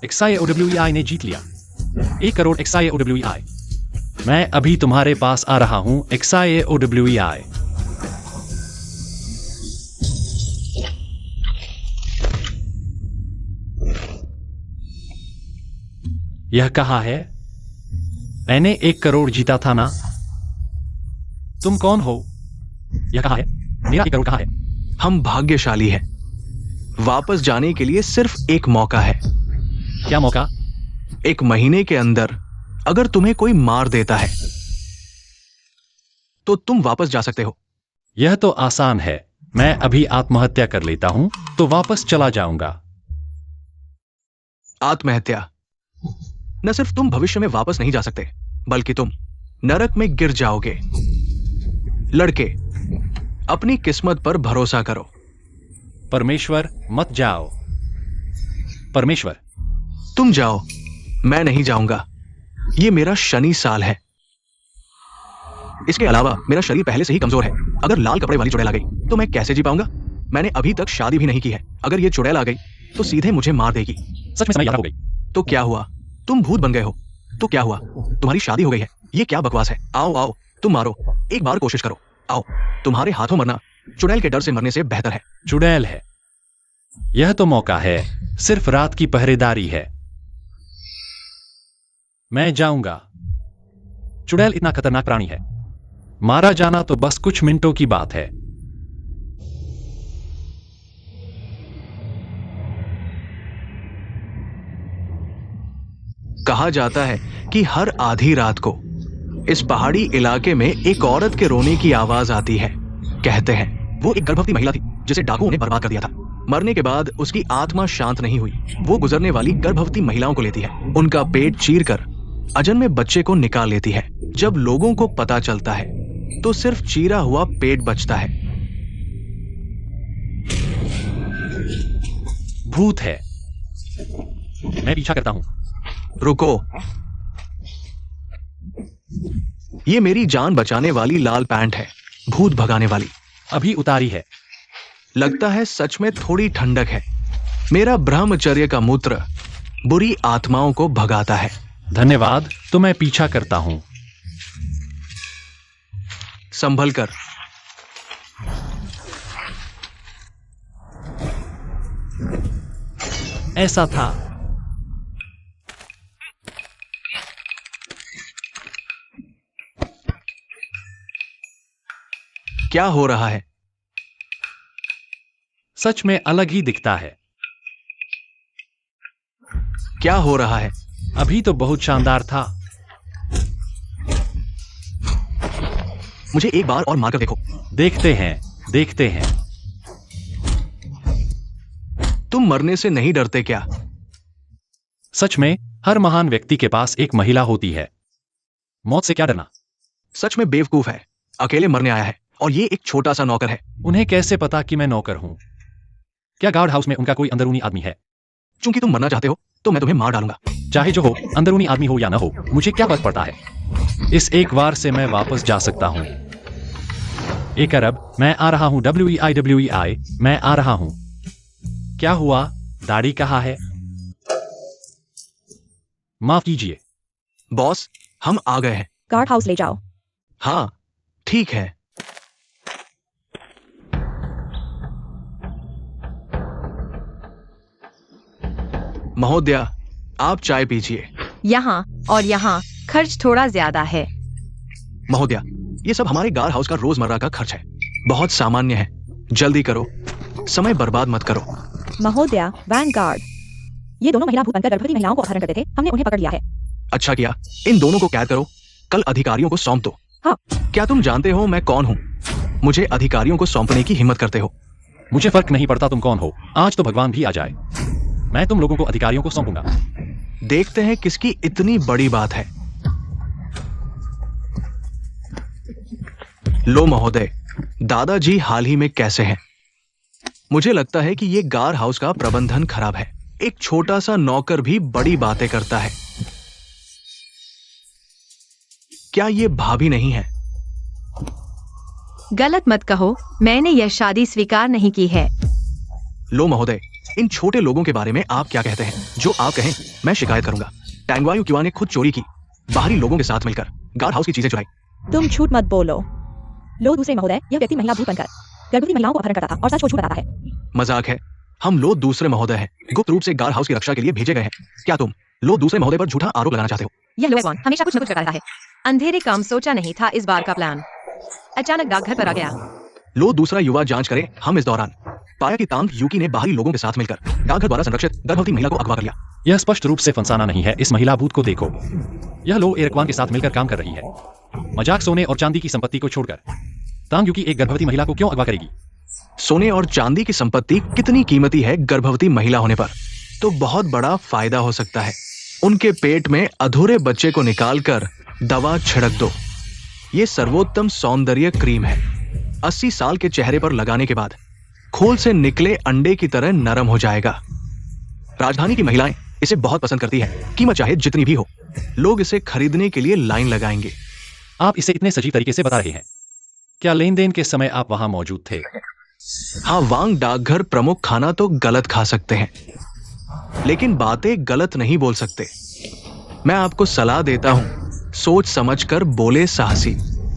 XIOWEI ने जीत लिया। 1 crore XIOWEI। मैं अभी तुम्हारे पास आ रहा हूं XIOWEI। यह कहाँ है? मैंने 1 करोड़ जीता था ना? तुम कौन हो? यह कहाँ है? मेरा 1 करोड़ कहाँ है? हम भाग्यशाली हैं। वापस जाने के लिए सिर्फ एक मौका है। क्या मौका? 1 महीने के अंदर अगर तुम्हें कोई मार देता है तो तुम वापस जा सकते हो। यह तो आसान है। मैं अभी आत्महत्या कर लेता हूं तो वापस चला जाऊंगा। आत्महत्या? न सिर्फ तुम भविष्य में वापस नहीं जा सकते, बल्कि तुम नरक में गिर जाओगे। लड़के, अपनी किस्मत पर भरोसा करो। परमेश्वर, मत जाओ। परमेश्वर। तुम जाओ, मैं नहीं जाऊंगा। ये मेरा शनि साल है। इसके अलावा मेरा शरीर पहले से ही कमजोर है। अगर लाल कपड़े वाली चुड़ैल आ गई तो मैं कैसे जी पाऊंगा? मैंने अभी तक शादी भी नहीं की है। अगर ये चुड़ैल आ गई तो सीधे मुझे मार देगी। सच में समय यात्रा हो गई। तो क्या हुआ? तुम भूत बन गए हो। तो क्या हुआ? तुम्हारी शादी हो गई है। ये क्या बकवास है? आओ आओ, तुम मारो, एक बार कोशिश करो। आओ, तुम्हारे हाथों मरना चुड़ैल के डर से मरने से बेहतर है। चुड़ैल है। यह तो मौका है। सिर्फ रात की पहरेदारी है। मैं जाऊंगा। चुड़ैल इतना खतरनाक प्राणी है। मारा जाना तो बस कुछ मिनटों की बात है। कहा जाता है कि हर आधी रात को इस पहाड़ी इलाके में एक औरत के रोने की आवाज आती है। कहते हैं वो एक गर्भवती महिला थी जिसे डाकुओं ने बर्बाद कर दिया था। मरने के बाद उसकी आत्मा शांत नहीं हुई। वो गुजरने वाली गर्भवती महिलाओं को लेती है, उनका पेट चीरकर अजन्मे बच्चे को निकाल लेती है। जब लोगों को पता चलता है तो सिर्फ चीरा हुआ पेट बचता है। भूत है। मैं पीछा करता हूं। रुको, ये मेरी जान बचाने वाली लाल पैंट है, भूत भगाने वाली। अभी उतारी है। लगता है सच में थोड़ी ठंडक है। मेरा ब्रह्मचर्य का मूत्र बुरी आत्माओं को भगाता है। धन्यवाद। तो मैं पीछा करता हूं। संभल कर। ऐसा था। क्या हो रहा है? सच में अलग ही दिखता है। क्या हो रहा है? अभी तो बहुत शानदार था। मुझे एक बार और मारकर देखो। देखते हैं, देखते हैं। तुम मरने से नहीं डरते क्या? सच में हर महान व्यक्ति के पास एक महिला होती है। मौत से क्या डरना? सच में बेवकूफ है। अकेले मरने आया है और ये एक छोटा सा नौकर है। उन्हें कैसे पता कि मैं नौकर हूं? क्या गार्ड हाउस में उनका कोई अंदरूनी आदमी है? चूंकि तुम मरना चाहते हो तो मैं तुम्हें मार डालूंगा। चाहे जो हो, अंदरूनी आदमी हो या ना हो, मुझे क्या फर्क पड़ता है? इस एक बार से मैं वापस जा सकता हूं। 1 अरब, मैं आ रहा हूं। WEI, मैं आ रहा हूं। क्या हुआ? दाढ़ी कहाँ है? माफ कीजिए बॉस, हम आ गए हैं। गार्ड हाउस ले जाओ। हाँ, ठीक है। महोदया, आप चाय पीजिए। यहाँ और यहाँ खर्च थोड़ा ज्यादा है। महोदया, ये सब हमारे गार्ड हाउस का रोजमर्रा का खर्च है। बहुत सामान्य है। जल्दी करो, समय बर्बाद मत करो। महोदया, वैनगार्ड। ये दोनों महिला भूत बनकर गर्भवती महिलाओं को अपहरण करते थे। हमने उन्हें पकड़ लिया है। अच्छा किया। इन दोनों को कैद करो। कल अधिकारियों को सौंप दो। हाँ। क्या तुम जानते हो मैं कौन हूँ? मुझे अधिकारियों को सौंपने की हिम्मत करते हो। मुझे फर्क नहीं पड़ता तुम कौन हो। आज तो भगवान भी आ जाए, मैं तुम लोगों को अधिकारियों को सौंपूंगा। देखते हैं किसकी इतनी बड़ी बात है। लो महोदय, दादाजी हाल ही में कैसे हैं? मुझे लगता है कि ये गार्ड हाउस का प्रबंधन खराब है। एक छोटा सा नौकर भी बड़ी बातें करता है। क्या ये भाभी नहीं है? गलत मत कहो, मैंने यह शादी स्वीकार नहीं की है। लो महोदय, इन छोटे लोगों के बारे में आप क्या कहते हैं? जो आप कहें मैं शिकायत करूंगा। टैंगवायु युवा ने खुद चोरी की, बाहरी लोगों के साथ मिलकर गार्ड हाउस की चीजें चुराई। तुम झूठ मत बोलो। लो दूसरे महोदय, यह व्यक्ति महिला भूत बनकर गर्भवती महिलाओं को अपहरण करता था और सच को झूठ बताता है। मजाक है। हम लो दूसरे महोदय हैं, गुप्त रूप से गार्ड हाउस की रक्षा के लिए भेजे गए हैं। क्या तुम लो दूसरे महोदय पर झूठा आरोप लगाना चाहते हो? यह लोएगॉन हमेशा कुछ न कुछ करता रहता है। अंधेरे काम सोचा नहीं था इस बार का प्लान, अचानक डाकघर पर आ गया। लो दूसरा युवा जांच करे। हम इस दौरान पाया कि तांग यूकी ने बाहरी लोगों के साथ मिलकर डाकघर द्वारा संरक्षित गर्भवती महिला को अगवा कर लिया। यह स्पष्ट रूप से फंसाना नहीं है। इस महिला भूत को देखो, यह लो एरकवान के साथ मिलकर काम कर रही है। मजाक सोने और चांदी की संपत्ति को छोड़कर तांग यूकी एक गर्भवती महिला को क्यों अगवा करेगी? सोने और चांदी की संपत्ति कितनी कीमती है गर्भवती महिला होने पर? तो बहुत बड़ा फायदा हो सकता है। उनके पेट में अधूरे बच्चे को निकालकर दवा छिड़क दो। ये सर्वोत्तम सौंदर्य क्रीम है। 80 साल के चेहरे पर लगाने के बाद खोल से निकले अंडे की तरह नरम हो जाएगा। राजधानी की महिलाएं इसे बहुत पसंद करती हैं। कीमत चाहे जितनी भी हो, लोग इसे खरीदने के लिए लाइन लगाएंगे। आप इसे इतने सजीव तरीके से बता रहे हैं। क्या लेन देन के समय आप वहां मौजूद थे? हाँ, वांग डाकघर प्रमुख खाना तो गलत खा सकते हैं, लेकिन बातें गलत नहीं बोल सकते। मैं आपको सलाह देता हूं, सोच समझकर बोले साहसी।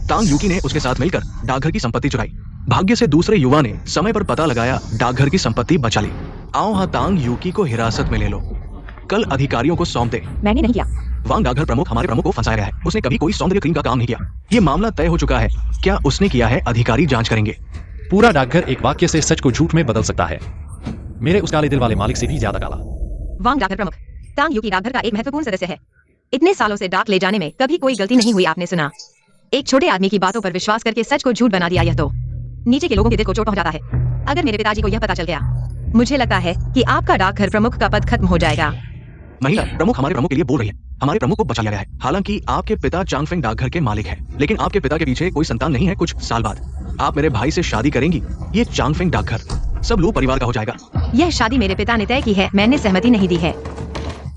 तांग यूकी ने उसके साथ मिलकर डाकघर की संपत्ति चुराई। भाग्य से दूसरे युवा ने समय पर पता लगाया, डाकघर की संपत्ति बचा ली। आओ हाँ, तांग यूकी को हिरासत में ले लो, कल अधिकारियों को सौंप दे। मैंने नहीं किया। वांग डाकघर प्रमुख हमारे प्रमुख को फंसाया गया है। उसने कभी कोई सौंदर्य क्रीम का काम नहीं किया। ये मामला तय हो चुका है। क्या उसने किया है, अधिकारी जांच करेंगे। पूरा डाकघर एक वाक्य से सच को झूठ में बदल सकता है। मेरे उस काले दिल वाले मालिक से भी ज्यादा काला। वांग डाकघर प्रमुख तांग यूकी डाकघर का एक महत्वपूर्ण सदस्य है। इतने सालों से डाक ले जाने में कभी कोई गलती नहीं हुई। आपने सुना, एक छोटे आदमी की बातों पर विश्वास करके सच को झूठ बना दिया। यह तो नीचे के लोगों के दिल को चोट पहुंचाता है। अगर मेरे पिताजी को यह पता चल गया, मुझे लगता है कि आपका डाकघर प्रमुख का पद खत्म हो जाएगा। महिला प्रमुख हमारे प्रमुख के लिए बोल रही है। हमारे प्रमुख को बचा लिया गया है। हालांकि आपके पिता चांगफेंग डाकघर के मालिक हैं, लेकिन आपके पिता के पीछे कोई संतान नहीं है। कुछ साल बाद आप मेरे भाई से शादी करेंगी। ये चांगफेंग डाकघर सब लो परिवार का हो जाएगा। यह शादी मेरे पिता ने तय की है, मैंने सहमति नहीं दी है।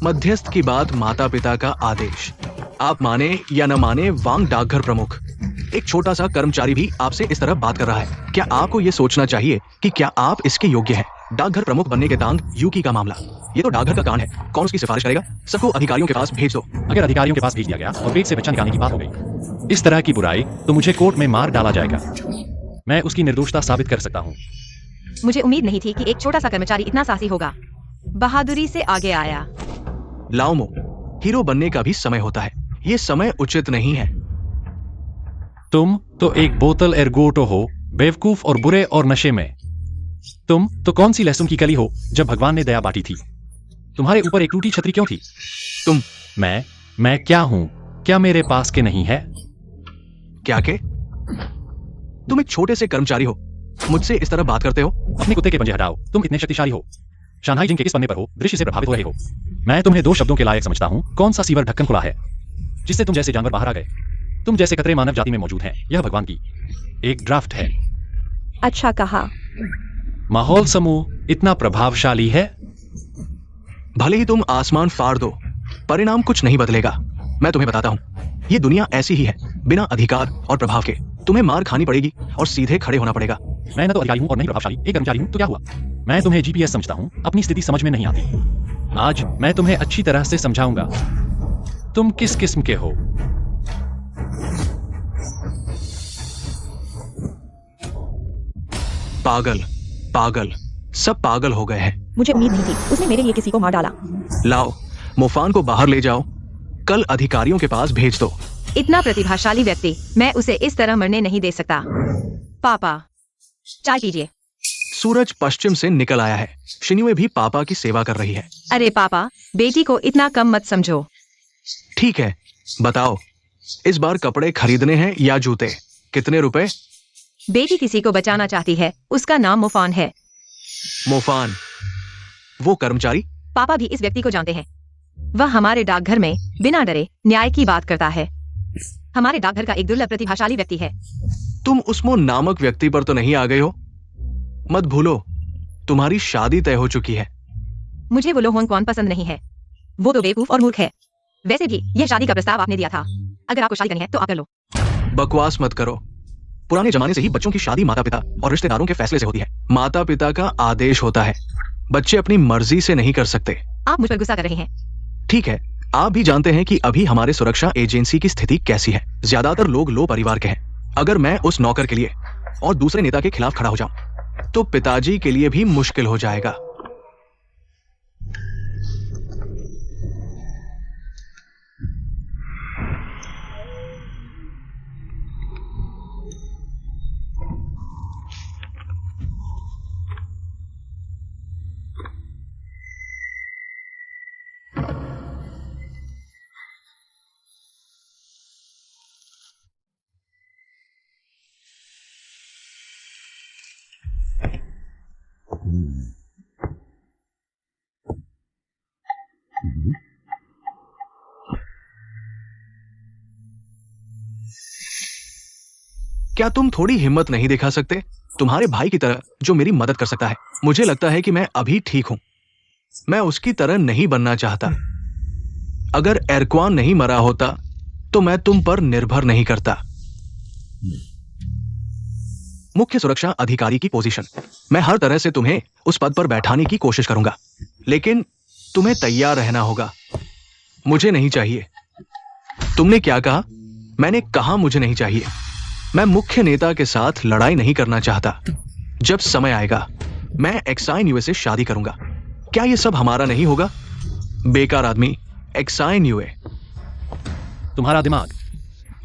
मध्यस्थ की बात माता पिता का आदेश। आप माने या न माने, वांग डाकघर प्रमुख एक छोटा सा कर्मचारी भी आपसे इस तरह बात कर रहा है। क्या आपको ये सोचना चाहिए कि क्या आप इसके योग्य हैं? डाकघर प्रमुख बनने के तांग यूकी का मामला, ये तो डाकघर का कांड है। कौन उसकी सिफारिश करेगा? सबको अधिकारियों के पास भेज दो। अगर अधिकारियों के पास भेज दिया गया और पेट से बच्चा निकालने की बात हो गई, इस तरह की बुराई, तो मुझे कोर्ट में मार डाला जाएगा। मैं उसकी निर्दोषता साबित कर सकता हूँ। मुझे उम्मीद नहीं थी कि एक छोटा सा कर्मचारी इतना साहसी होगा। बहादुरी से आगे आया। लाओमो, हीरो बनने का भी समय होता है। ये समय उचित नहीं है। तुम तो एक बोतल एर्गोटो हो, बेवकूफ और बुरे और नशे में। तुम तो कौन सी लहसुन की कली हो जब भगवान ने दया बांटी थी? तुम्हारे ऊपर एक टूटी छतरी क्यों थी? तुम मैं क्या हूं? क्या मेरे पास के नहीं है? क्या के? तुम एक छोटे से कर्मचारी हो, मुझसे इस तरह बात करते हो? अपने कुत्ते के पंजे हटाओ। तुम इतने शक्तिशाली हो। शांघाई जिंग के किस पन्ने पर हो? दृश्य से प्रभावित हो रहे हो। मैं तुम्हें 2 शब्दों के लायक समझता हूं। कौन सा सीवर ढक्कन खुला है जिससे तुम जैसे जानवर बाहर आ गए? तुम जैसे खतरे मानव जाति में मौजूद हैं। यह भगवान की एक ड्राफ्ट है। अच्छा कहा। माहौल समूह इतना प्रभावशाली है। भले ही तुम आसमान फाड़ दो, परिणाम कुछ नहीं बदलेगा। मैं तुम्हें बताता हूँ, ये दुनिया ऐसी ही है, बिना अधिकार और प्रभाव के। तुम्हें मार खानी पड़ेगी और सीधे खड़े होना पड़ेगा। मैं न तो अधिकारी हूँ और नहीं प्रभावशाली, एक कर्मचारी हूँ। तो क्या हुआ? मैं तुम्हें जीपीएस समझता हूँ। अपनी स्थिति समझ में नहीं आती। आज मैं तुम्हें अच्छी तरह से समझाऊंगा। तुम किस किस्म के हो? पागल, पागल, सब पागल हो गए हैं। मुझे उम्मीद नहीं थी। उसने मेरे लिए किसी को मार डाला। लाओ, मोफान को बाहर ले जाओ, कल अधिकारियों के पास भेज दो। इतना प्रतिभाशाली व्यक्ति, मैं उसे इस तरह मरने नहीं दे सकता। पापा, चाय पीजिए। सूरज पश्चिम से निकल आया है। शिन्युए भी पापा की सेवा कर रही है। अरे पापा, बेटी को इतना कम मत समझो। ठीक है, बताओ, इस बार कपड़े खरीदने हैं या जूते? कितने रुपए? बेटी किसी को बचाना चाहती है, उसका नाम मोफान है। मोफान, वो कर्मचारी? पापा भी इस व्यक्ति को जानते हैं। वह हमारे डाकघर में बिना डरे न्याय की बात करता है। हमारे डाकघर का एक दुर्लभ प्रतिभाशाली व्यक्ति है। तुम उसमो नामक व्यक्ति पर तो नहीं आ गए हो? मत भूलो, तुम्हारी शादी तय हो चुकी है। मुझे वो लोहोंग कौन पसंद नहीं है। वो तो बेवकूफ और मूर्ख है। वैसे भी यह शादी का प्रस्ताव आपने दिया था। अगर आपको शादी करनी है तो आप कर लो। बकवास मत करो। पुराने जमाने से ही बच्चों की शादी माता पिता और रिश्तेदारों के फैसले से होती है। माता पिता का आदेश होता है। बच्चे अपनी मर्जी से नहीं कर सकते। आप मुझ पर गुस्सा कर रहे हैं। ठीक है, आप भी जानते हैं कि अभी हमारे सुरक्षा एजेंसी की स्थिति कैसी है। ज्यादातर लोग लो परिवार के हैं। अगर मैं उस नौकर के लिए और दूसरे नेता के खिलाफ खड़ा हो जाऊं तो पिताजी के लिए भी मुश्किल हो जाएगा। क्या तुम थोड़ी हिम्मत नहीं दिखा सकते? तुम्हारे भाई की तरह जो मेरी मदद कर सकता है। मुझे लगता है कि मैं अभी ठीक हूं। मैं उसकी तरह नहीं बनना चाहता। अगर एरक्वान नहीं मरा होता तो मैं तुम पर निर्भर नहीं करता। मुख्य सुरक्षा अधिकारी की पोजीशन। मैं हर तरह से तुम्हें उस पद पर बैठाने की कोशिश करूंगा, लेकिन तुम्हें तैयार रहना होगा। मुझे नहीं चाहिए। तुमने क्या कहा? मैंने कहा मुझे नहीं चाहिए। मैं मुख्य नेता के साथ लड़ाई नहीं करना चाहता। जब समय आएगा मैं एक्साइन यूए से शादी करूंगा। क्या यह सब हमारा नहीं होगा? बेकार आदमी। एक्साइन यूए। तुम्हारा दिमाग।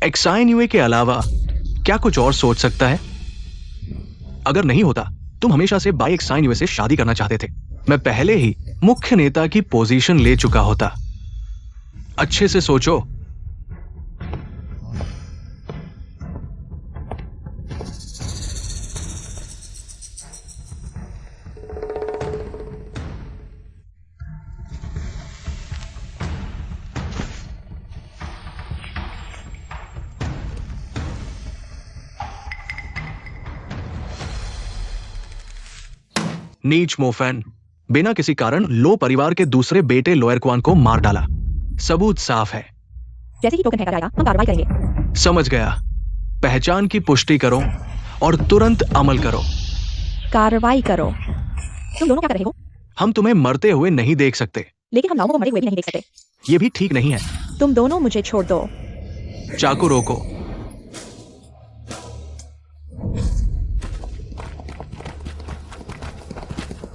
एक्साइन यूए के अलावा क्या कुछ और सोच सकता है? अगर नहीं होता, तुम हमेशा से बाई एक्साइन यूए से शादी करना चाहते थे। मैं पहले ही मुख्य नेता की पोजीशन ले चुका होता। अच्छे से सोचो। नीच मोफैन, बिना किसी कारण लो परिवार के दूसरे बेटे लोएरक्वान को मार डाला। सबूत साफ है। जैसे ही टोकन हैकर आएगा हम कार्रवाई करेंगे। समझ गया। पहचान की पुष्टि करो और तुरंत अमल करो। कार्रवाई करो। तुम दोनों क्या कर रहे हो? हम तुम्हें मरते हुए नहीं देख सकते। लेकिन हम लाओमो को मरे हुए भी नहीं देख सकते। ये भी ठीक नहीं है। तुम दोनों मुझे छोड़ दो। चाकू रोको।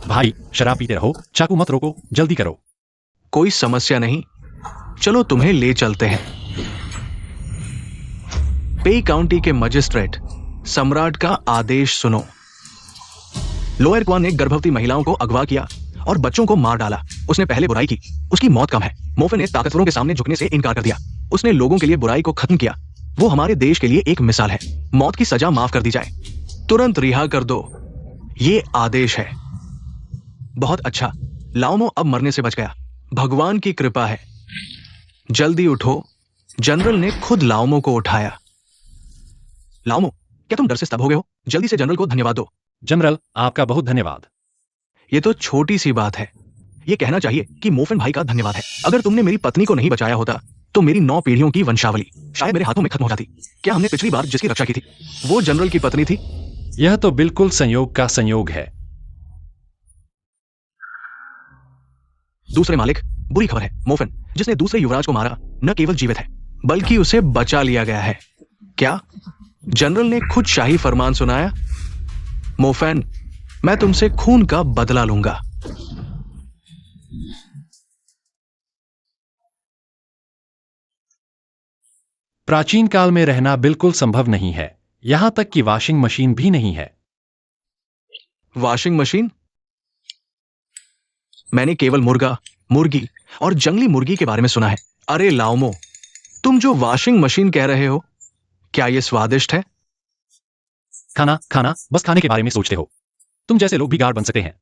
भाई शराब पीते रहो, चाकू मत रोको, जल्दी करो। कोई समस्या नहीं, चलो तुम्हें ले चलते हैं। पेई काउंटी के मजिस्ट्रेट, सम्राट का आदेश सुनो। लोएरक्वान ने गर्भवती महिलाओं को अगवा किया और बच्चों को मार डाला। उसने पहले बुराई की, उसकी मौत कम है। मोफे ने ताकतवरों के सामने झुकने से इनकार कर दिया। उसने लोगों के लिए बुराई को खत्म किया। वो हमारे देश के लिए एक मिसाल है। मौत की सजा माफ कर दी जाए। तुरंत रिहा कर दो, ये आदेश है। बहुत अच्छा, लाओमो अब मरने से बच गया। भगवान की कृपा है। जल्दी उठो। जनरल ने खुद लाओमो को उठाया। लाओमो, क्या तुम डर से स्तब्ध हो गए हो? जल्दी से जनरल को धन्यवाद दो। जनरल, आपका बहुत धन्यवाद। ये तो छोटी सी बात है। ये कहना चाहिए कि मोफन भाई का धन्यवाद है। अगर तुमने मेरी पत्नी को नहीं बचाया होता तो मेरी 9 पीढ़ियों की वंशावली शायद मेरे हाथों में खत्म हो जाती। क्या हमने पिछली बार जिसकी रक्षा की थी वो जनरल की पत्नी थी? यह तो बिल्कुल संयोग का संयोग है। दूसरे मालिक, बुरी खबर है। मोफन, जिसने दूसरे युवराज को मारा, न केवल जीवित है बल्कि उसे बचा लिया गया है। क्या जनरल ने खुद शाही फरमान सुनाया? मोफन, मैं तुमसे खून का बदला लूंगा। प्राचीन काल में रहना बिल्कुल संभव नहीं है। यहां तक कि वॉशिंग मशीन भी नहीं है। Washing machine? मैंने केवल मुर्गा, मुर्गी और जंगली मुर्गी के बारे में सुना है। अरे लाओमो, तुम जो वॉशिंग मशीन कह रहे हो, क्या यह स्वादिष्ट है? खाना बस खाने के बारे में सोचते हो। तुम जैसे लोग भी गार्ड बन सकते हैं।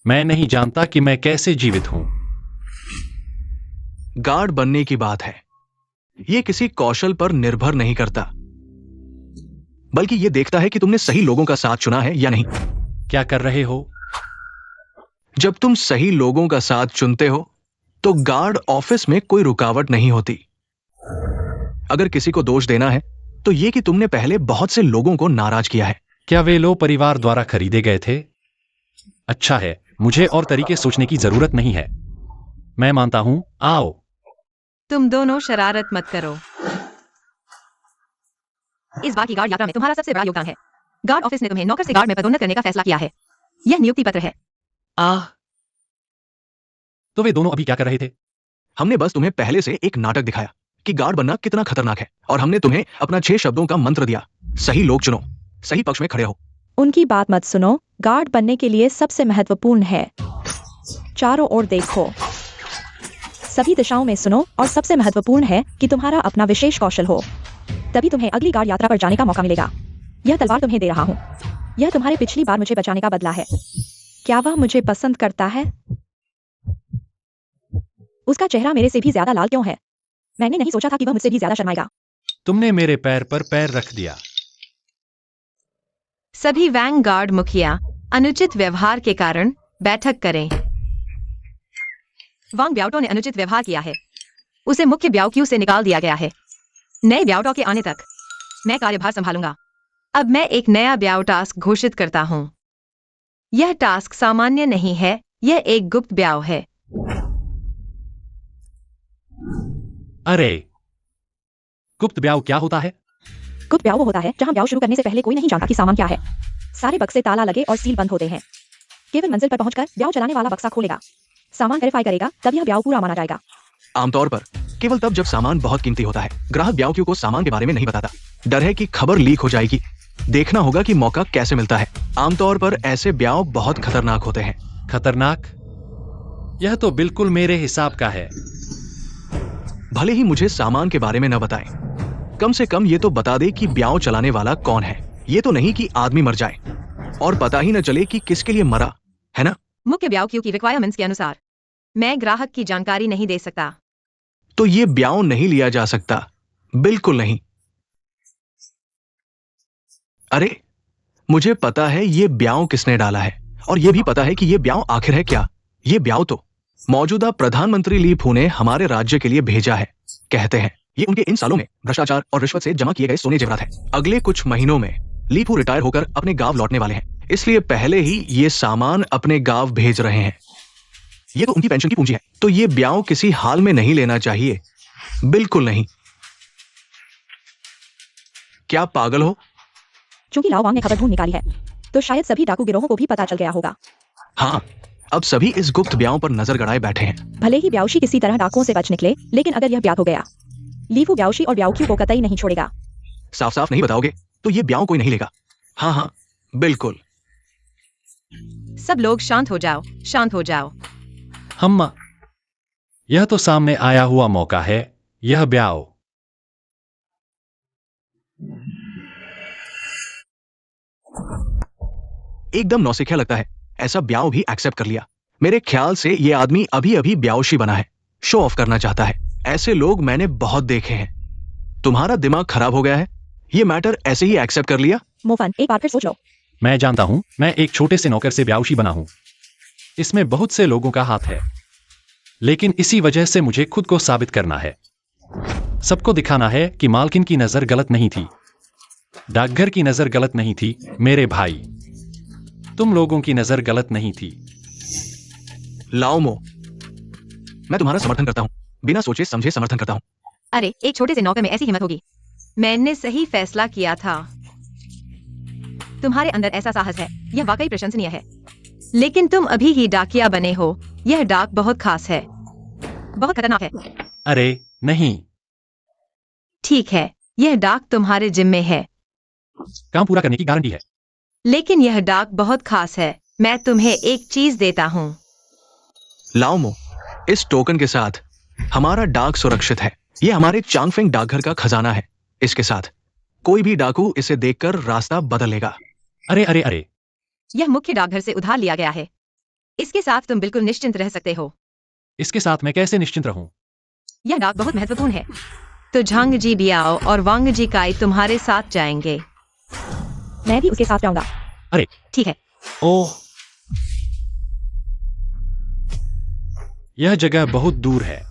मैं नहीं जानता कि मैं कैसे जीवित हूं। गार्ड बनने की बात है। यह किसी कौशल पर निर्भर नहीं करता, बल्कि यह देखता है कि तुमने सही लोगों का साथ चुना है या नहीं। क्या कर रहे हो? जब तुम सही लोगों का साथ चुनते हो तो गार्ड ऑफिस में कोई रुकावट नहीं होती। अगर किसी को दोष देना है तो यह कि तुमने पहले बहुत से लोगों को नाराज किया है। क्या वे लो परिवार द्वारा खरीदे गए थे? अच्छा है, मुझे और तरीके सोचने की जरूरत नहीं है। मैं मानता हूं, आओ। तुम दोनों शरारत मत करो। इस बार की गार्ड यात्रा में तुम्हारा सबसे बड़ा योगदान है। गार्ड ऑफिस ने तुम्हें नौकर से गार्ड में पदोन्नत करने का फैसला किया है। यह नियुक्ति पत्र है। तो वे दोनों अभी क्या कर रहे थे? हमने बस तुम्हें पहले से एक नाटक दिखाया कि गार्ड बनना कितना खतरनाक है, और हमने तुम्हें अपना 6 शब्दों का मंत्र दिया। सही लोग चुनो, सही पक्ष में खड़े हो। उनकी बात मत सुनो। गार्ड बनने के लिए सबसे महत्वपूर्ण है चारों ओर देखो, सभी दिशाओं में सुनो, और सबसे महत्वपूर्ण है कि तुम्हारा अपना विशेष कौशल हो। तभी तुम्हें अगली गार्ड यात्रा पर जाने का मौका मिलेगा। यह तलवार तुम्हें दे रहा हूँ। यह तुम्हारे पिछली बार मुझे बचाने का बदला है। क्या वह मुझे पसंद करता है? उसका चेहरा मेरे से भी ज्यादा लाल क्यों है? मैंने नहीं सोचा था कि वह मुझसे भी ज्यादा शर्माएगा। तुमने मेरे पैर पर पैर रख दिया। सभी वैंगार्ड मुखिया अनुचित व्यवहार के कारण बैठक करें। वांग ब्याउटो ने अनुचित व्यवहार किया है। उसे मुख्य ब्याओक्यू से निकाल दिया गया है। नए ब्याउटो के आने तक मैं कार्यभार संभालूंगा। अब मैं एक नया ब्याओ टास्क घोषित करता हूं। यह टास्क सामान्य नहीं है, यह एक गुप्त ब्याओ है। अरे, गुप्त ब्याह क्या होता है? गुप्त ब्याह वो होता है जहां ब्याह शुरू करने से पहले कोई नहीं जानता कि सामान क्या है। सारे बक्से ताला लगे और सील बंद होते हैं। केवल मंजिल पर पहुंचकर ब्याह चलाने वाला बक्सा खोलेगा, सामान वेरीफाई करेगा, तब यह ब्याह पूरा माना जाएगा। आमतौर पर केवल तब जब सामान बहुत कीमती होता है। ग्राहक ब्याओक्यू को सामान के बारे में नहीं बताता। डर है कि खबर लीक हो जाएगी। देखना होगा कि मौका कैसे मिलता है। आमतौर पर ऐसे ब्याह बहुत खतरनाक होते हैं। खतरनाक? यह तो बिल्कुल मेरे हिसाब का है। भले ही मुझे सामान के बारे में न बताएं, कम से कम ये तो बता दे कि ब्याह चलाने वाला कौन है। ये तो नहीं कि आदमी मर जाए और पता ही न चले कि किसके लिए मरा, है ना? मुख्य ब्याओक्यू की रिक्वायरमेंट्स के अनुसार मैं ग्राहक की जानकारी नहीं दे सकता। तो ये ब्याह नहीं लिया जा सकता, बिल्कुल नहीं। अरे, मुझे पता है ये ब्याह किसने डाला है, और ये भी पता है कि ये ब्याह आखिर है क्या। ये ब्याह तो मौजूदा प्रधानमंत्री ली फू ने हमारे राज्य के लिए भेजा है। कहते हैं ये उनके इन सालों में भ्रष्टाचार और रिश्वत से जमा किए गए सोने जेवरात है। अगले कुछ महीनों में ली फू रिटायर होकर अपने गांव लौटने वाले हैं, इसलिए पहले ही ये सामान अपने गांव भेज रहे हैं। ये तो उनकी पेंशन की पूंजी है, तो ये ब्याह किसी हाल में नहीं लेना चाहिए, बिल्कुल नहीं। क्या पागल हो? चूंकि लाओ वांग ने खबर ढूंढ निकाली है, तो शायद सभी डाकू गिरोहों को भी पता चल गया होगा। हाँ, अब सभी इस गुप्त ब्याह पर नजर गड़ाए बैठे हैं। भले ही ब्याउशी किसी तरह डाकुओं से बच निकले, लेकिन अगर यह ब्याह हो गया, लीफू ब्याउशी और ब्याउक्यू को कतई नहीं छोड़ेगा। साफ साफ नहीं बताओगे तो ये ब्याह कोई नहीं लेगा। हाँ हाँ, बिल्कुल। सब लोग शांत हो जाओ, शांत हो जाओ। हम यह तो सामने आया हुआ मौका है। यह ब्याह एकदम नौसिखिया लगता है। ऐसा ब्याह भी एक्सेप्ट कर लिया। मेरे ख्याल से ये आदमी अभी अभी ब्याहशी बना है, शो ऑफ करना चाहता है। ऐसे लोग मैंने बहुत देखे हैं। तुम्हारा दिमाग खराब हो गया है? ये मैटर ऐसे ही एक्सेप्ट कर लिया? मोफन, एक बार फिर सोच लो। मैं जानता हूं, मैं एक छोटे से नौकर से ब्याहशी बना हूं। इसमें बहुत से लोगों का हाथ है, लेकिन इसी वजह से मुझे खुद को साबित करना है। सबको दिखाना है कि मालकिन की नजर गलत नहीं थी, डाकघर की नजर गलत नहीं थी, मेरे भाई तुम लोगों की नजर गलत नहीं थी। लाओ मो, मैं तुम्हारा समर्थन करता हूं, बिना सोचे समझे समर्थन करता हूं। अरे, एक छोटे से नौकर में ऐसी हिम्मत होगी? मैंने सही फैसला किया था। तुम्हारे अंदर ऐसा साहस है, यह वाकई प्रशंसनीय है। लेकिन तुम अभी ही डाकिया बने हो। यह डाक बहुत खास है, बहुत खतरनाक है। अरे नहीं, ठीक है, यह डाक तुम्हारे जिम्मे है, काम पूरा करने की गारंटी है। लेकिन यह डाक बहुत खास है। मैं तुम्हें एक चीज देता हूँ। लाओ मो, इस टोकन के साथ हमारा डाक सुरक्षित है। ये हमारे चांगफेंग डाकघर का खजाना है। इसके साथ कोई भी डाकू इसे देखकर रास्ता बदल लेगा। अरे अरे अरे, यह मुख्य डाकघर से उधार लिया गया है। इसके साथ तुम बिल्कुल निश्चिंत रह सकते हो। इसके साथ मैं कैसे निश्चिंत रहूं? यह डाक बहुत महत्वपूर्ण है। तो झांग जी बियाओ और वांग जी काई तुम्हारे साथ जाएंगे। मैं भी उसके साथ जाऊंगा। अरे ठीक है। ओह, यह जगह बहुत दूर है।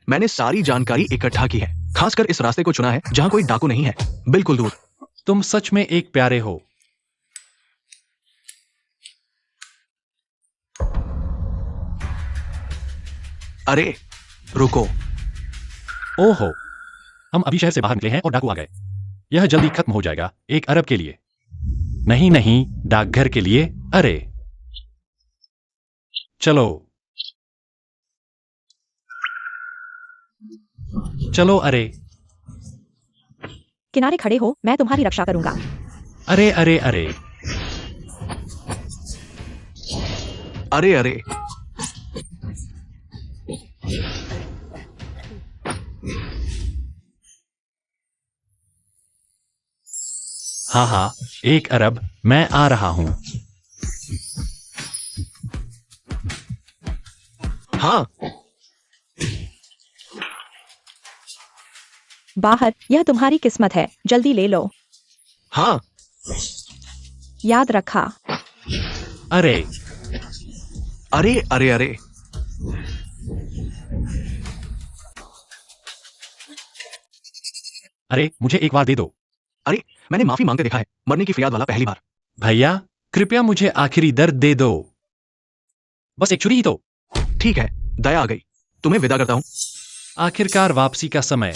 मैंने सारी जानकारी इकट्ठा की है, खासकर इस रास्ते को चुना है जहां कोई डाकू नहीं है, बिल्कुल दूर। तुम सच में एक प्यारे हो। अरे रुको, ओहो, हम अभी शहर से बाहर निकले हैं और डाकू आ गए। यह जल्दी खत्म हो जाएगा, 1 अरब के लिए। नहीं नहीं, डाकघर के लिए। अरे चलो चलो। अरे किनारे खड़े हो, मैं तुम्हारी रक्षा करूंगा। अरे अरे अरे अरे अरे हाँ हाँ, 1 अरब, मैं आ रहा हूं। हाँ, बाहर, यह तुम्हारी किस्मत है, जल्दी ले लो। हाँ, याद रखा। अरे अरे अरे अरे अरे, मुझे एक बार दे दो। अरे मैंने माफी मांगते देखा है, मरने की फरियाद वाला पहली बार। भैया, कृपया मुझे आखिरी दर्द दे दो। बस एक छुरी ही तो। ठीक है, दया आ गई। तुम्हें विदा करता हूं। आखिरकार वापसी का समय।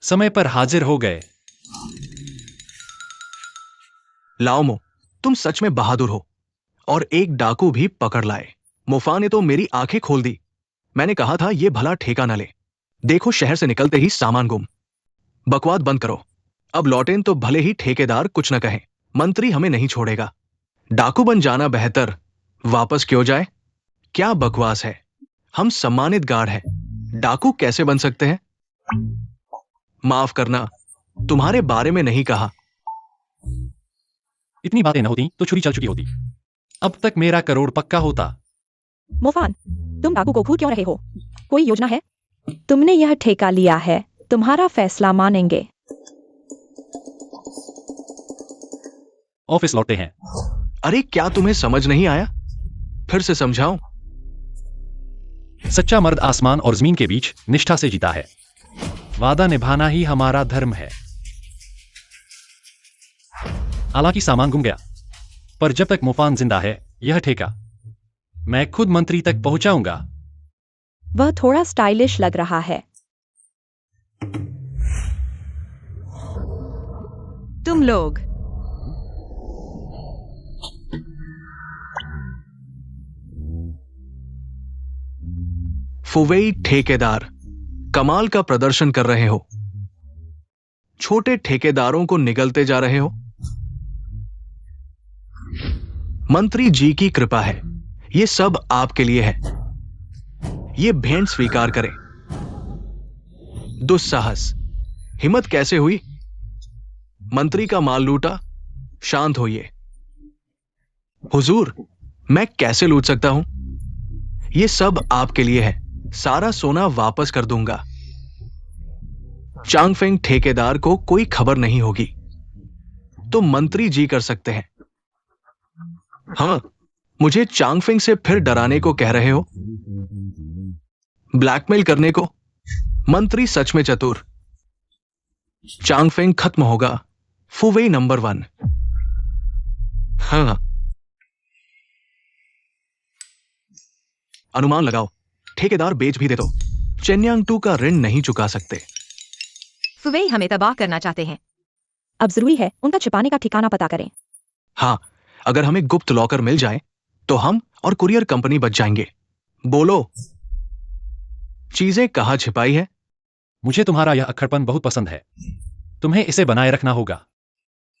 समय पर हाजिर हो गए। लाओमो, तुम सच में बहादुर हो, और एक डाकू भी पकड़ लाए। मुफा ने तो मेरी आंखें खोल दी। मैंने कहा था ये भला ठेका न ले। देखो, शहर से निकलते ही सामान गुम। बकवाद बंद करो। अब लौटें तो भले ही ठेकेदार कुछ न कहें, मंत्री हमें नहीं छोड़ेगा। डाकू बन जाना बेहतर, वापस क्यों जाए? क्या बकवास है, हम सम्मानित गार्ड हैं, डाकू कैसे बन सकते हैं? माफ करना, तुम्हारे बारे में नहीं कहा। इतनी बातें न होती तो छुरी चल चुकी होती। अब तक मेरा करोड़ पक्का होता। मोफान, तुम डाकू को घूर क्यों रहे हो? कोई योजना है? तुमने यह ठेका लिया है, तुम्हारा फैसला मानेंगे। ऑफिस लौटते हैं। अरे क्या तुम्हें समझ नहीं आया? फिर से समझाऊं? सच्चा मर्द आसमान और जमीन के बीच निष्ठा से जीता है। वादा निभाना ही हमारा धर्म है। हालांकि सामान गुम गया, पर जब तक मुफान जिंदा है, यह ठेका मैं खुद मंत्री तक पहुंचाऊंगा। वह थोड़ा स्टाइलिश लग रहा है। तुम लोग फुवेई ठेकेदार, कमाल का प्रदर्शन कर रहे हो। छोटे ठेकेदारों को निगलते जा रहे हो। मंत्री जी की कृपा है, ये सब आपके लिए है। ये भेंट स्वीकार करें। दुस्साहस, हिम्मत कैसे हुई? मंत्री का माल लूटा। शांत होइए। हुजूर, मैं कैसे लूट सकता हूं? ये सब आपके लिए है, सारा सोना वापस कर दूंगा। चांगफेंग ठेकेदार को कोई खबर नहीं होगी, तो मंत्री जी कर सकते हैं। हाँ, मुझे चांगफेंग से फिर डराने को कह रहे हो? ब्लैकमेल करने को? मंत्री सच में चतुर। चांगफेंग खत्म होगा, फुवेई नंबर 1। हाँ, अनुमान लगाओ, ठेकेदार बेच भी दे तो चेन्यांग 2 का ऋण नहीं चुका सकते। फुवेई हमें तबाह करना चाहते हैं। अब जरूरी है उनका छिपाने का ठिकाना पता करें। हाँ, अगर हमें गुप्त लॉकर मिल जाए तो हम और कुरियर कंपनी बच जाएंगे। बोलो, चीजें कहां छिपाई है? मुझे तुम्हारा यह अक्खड़पन बहुत पसंद है। तुम्हें इसे बनाए रखना होगा।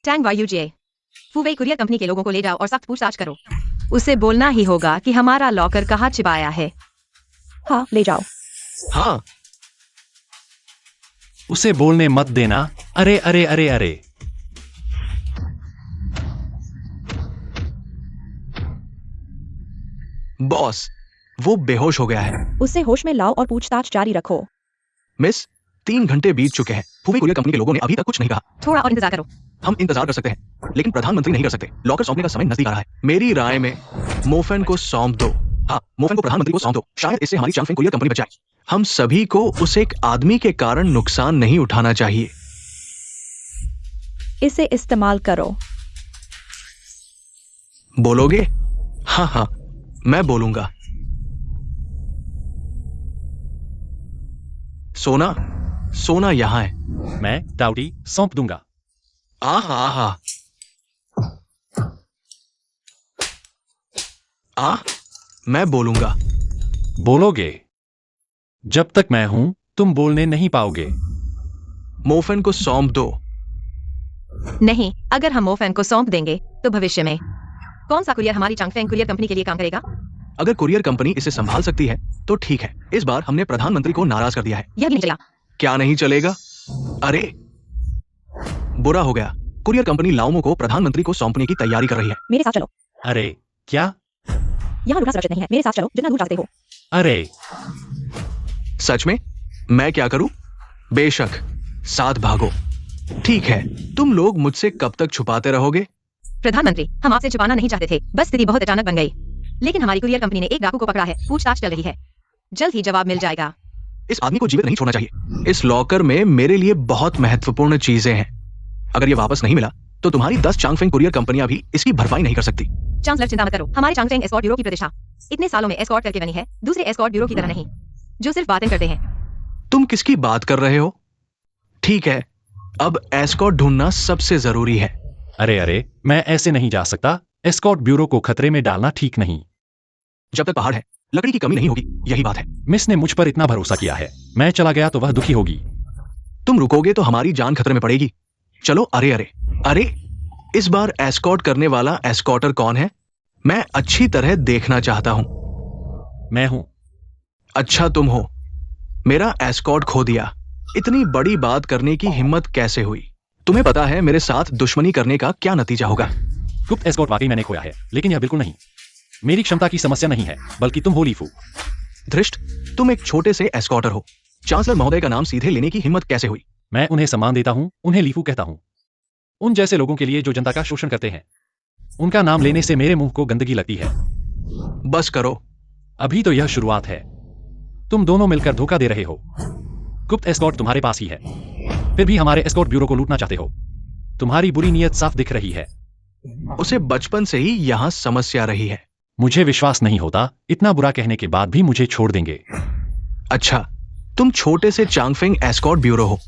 टैंग वायुजे, फुवेई कुरियर कंपनी के लोगों को ले जाओ और सख्त पूछताछ करो। उसे बोलना ही होगा कि हमारा लॉकर कहाँ छिपाया है। हाँ, ले जाओ। हाँ, उसे बोलने मत देना। अरे अरे अरे अरे बॉस, वो बेहोश हो गया है। उसे होश में लाओ और पूछताछ जारी रखो। मिस, 3 घंटे बीत चुके हैं। फुवेई कुरियर कंपनी के लोगों ने अभी तक कुछ नहीं कहा। थोड़ा और इंतजार करो। हम इंतजार कर सकते हैं, लेकिन प्रधानमंत्री नहीं कर सकते। लॉकर सौंपने का समय नजदीक आ रहा है। मेरी राय में मोफेन को सौंप दो। हाँ, मोफेन को प्रधानमंत्री को सौंप दो। शायद इससे हमारी चांगफेंग कुरियर कंपनी बच जाए। हम सभी को उस एक आदमी के कारण नुकसान नहीं उठाना चाहिए। इसे इस्तेमाल करो। बोलोगे? हाँ हाँ, मैं बोलूंगा। सोना, सोना यहाँ है। मैं टाउटी सौंप दूंगा। आहा आहा। आ, मैं बोलूंगा। बोलोगे? जब तक मैं हूं तुम बोलने नहीं पाओगे। मोफेन को सौंप दो। नहीं, अगर हम मोफेन को सौंप देंगे तो भविष्य में कौन सा कुरियर हमारी चांगफेंग कुरियर कंपनी के लिए काम करेगा? अगर कुरियर कंपनी इसे संभाल सकती है तो ठीक है। इस बार हमने प्रधानमंत्री को नाराज कर दिया है। यह भी नहीं चला। क्या नहीं चलेगा? अरे, बुरा हो गया। कुरियर कंपनी लाओमो को प्रधानमंत्री को सौंपने की तैयारी कर रही है। मेरे साथ चलो। अरे क्या? यहाँ रुकना सुरक्षित नहीं है। मेरे साथ चलो जितना दूर चाहते हो। अरे सच में? मैं क्या करूं? बेशक, साथ भागो। ठीक है, तुम लोग मुझसे कब तक छुपाते रहोगे? प्रधानमंत्री, हम आपसे छुपाना नहीं चाहते थे, बस स्थिति बहुत अचानक बन गई। लेकिन हमारी कुरियर कंपनी ने एक डाकू को पकड़ा है, पूछताछ चल रही है, जल्द ही जवाब मिल जाएगा। इस आदमी को जीवित नहीं छोड़ना चाहिए। इस लॉकर में मेरे लिए बहुत महत्वपूर्ण चीजें हैं। अगर ये वापस नहीं मिला तो तुम्हारी 10 चांगफेंग कुरियर कंपनियां भी इसकी भरपाई नहीं कर सकती। चांसलर, चिंता मत करो। हमारे चांगफेंग एस्कॉर्ट ब्यूरो की प्रतिष्ठा इतने सालों में एस्कॉर्ट करके बनी है, दूसरे एस्कॉर्ट ब्यूरो की तरह नहीं, जो सिर्फ बातें करते हैं। तुम किसकी बात कर रहे हो? ठीक है, अब एस्कॉर्ट ढूंढना सबसे जरूरी है। अरे, मैं ऐसे नहीं जा सकता। एस्कॉर्ट ब्यूरो को खतरे में डालना ठीक नहीं। जब तक पहाड़ है, लकड़ी की कमी नहीं होगी, यही बात है। मिस ने मुझ पर इतना भरोसा किया है, मैं चला गया तो वह दुखी होगी। तुम रुकोगे तो हमारी जान खतरे में पड़ेगी। चलो। अरे अरे अरे, इस बार एस्कॉर्ट करने वाला एस्कॉर्टर कौन है? मैं अच्छी तरह देखना चाहता हूं। मैं हूं। अच्छा, तुम हो। मेरा एस्कॉर्ट खो दिया। इतनी बड़ी बात करने की हिम्मत कैसे हुई? तुम्हें पता है मेरे साथ दुश्मनी करने का क्या नतीजा होगा? गुप्त एस्कॉर्ट वाकई मैंने खोया है, लेकिन यह बिल्कुल नहीं मेरी क्षमता की समस्या नहीं है, बल्कि तुम हो लीफू। धृष्ट, तुम एक छोटे से एस्कॉर्टर हो। चांसलर महोदय का नाम सीधे लेने की हिम्मत कैसे हुई? मैं उन्हें सम्मान देता हूं, उन्हें लीफू कहता हूं। उन जैसे लोगों के लिए जो जनता का शोषण करते हैं। उनका नाम लेने से मेरे मुंह को गंदगी लगती है। बस करो। अभी तो यह शुरुआत है। तुम दोनों मिलकर धोखा दे रहे हो। गुप्त एस्कॉर्ट तुम्हारे पास ही है, फिर भी हमारे एस्कॉर्ट ब्यूरो को लूटना चाहते हो। तुम्हारी बुरी नीयत साफ दिख रही है। उसे बचपन से ही यहां समस्या रही है। मुझे विश्वास नहीं होता, इतना बुरा कहने के बाद भी मुझे छोड़ देंगे। अच्छा, तुम छोटे से चांगफेंग एस्कॉर्ट ब्यूरो हो।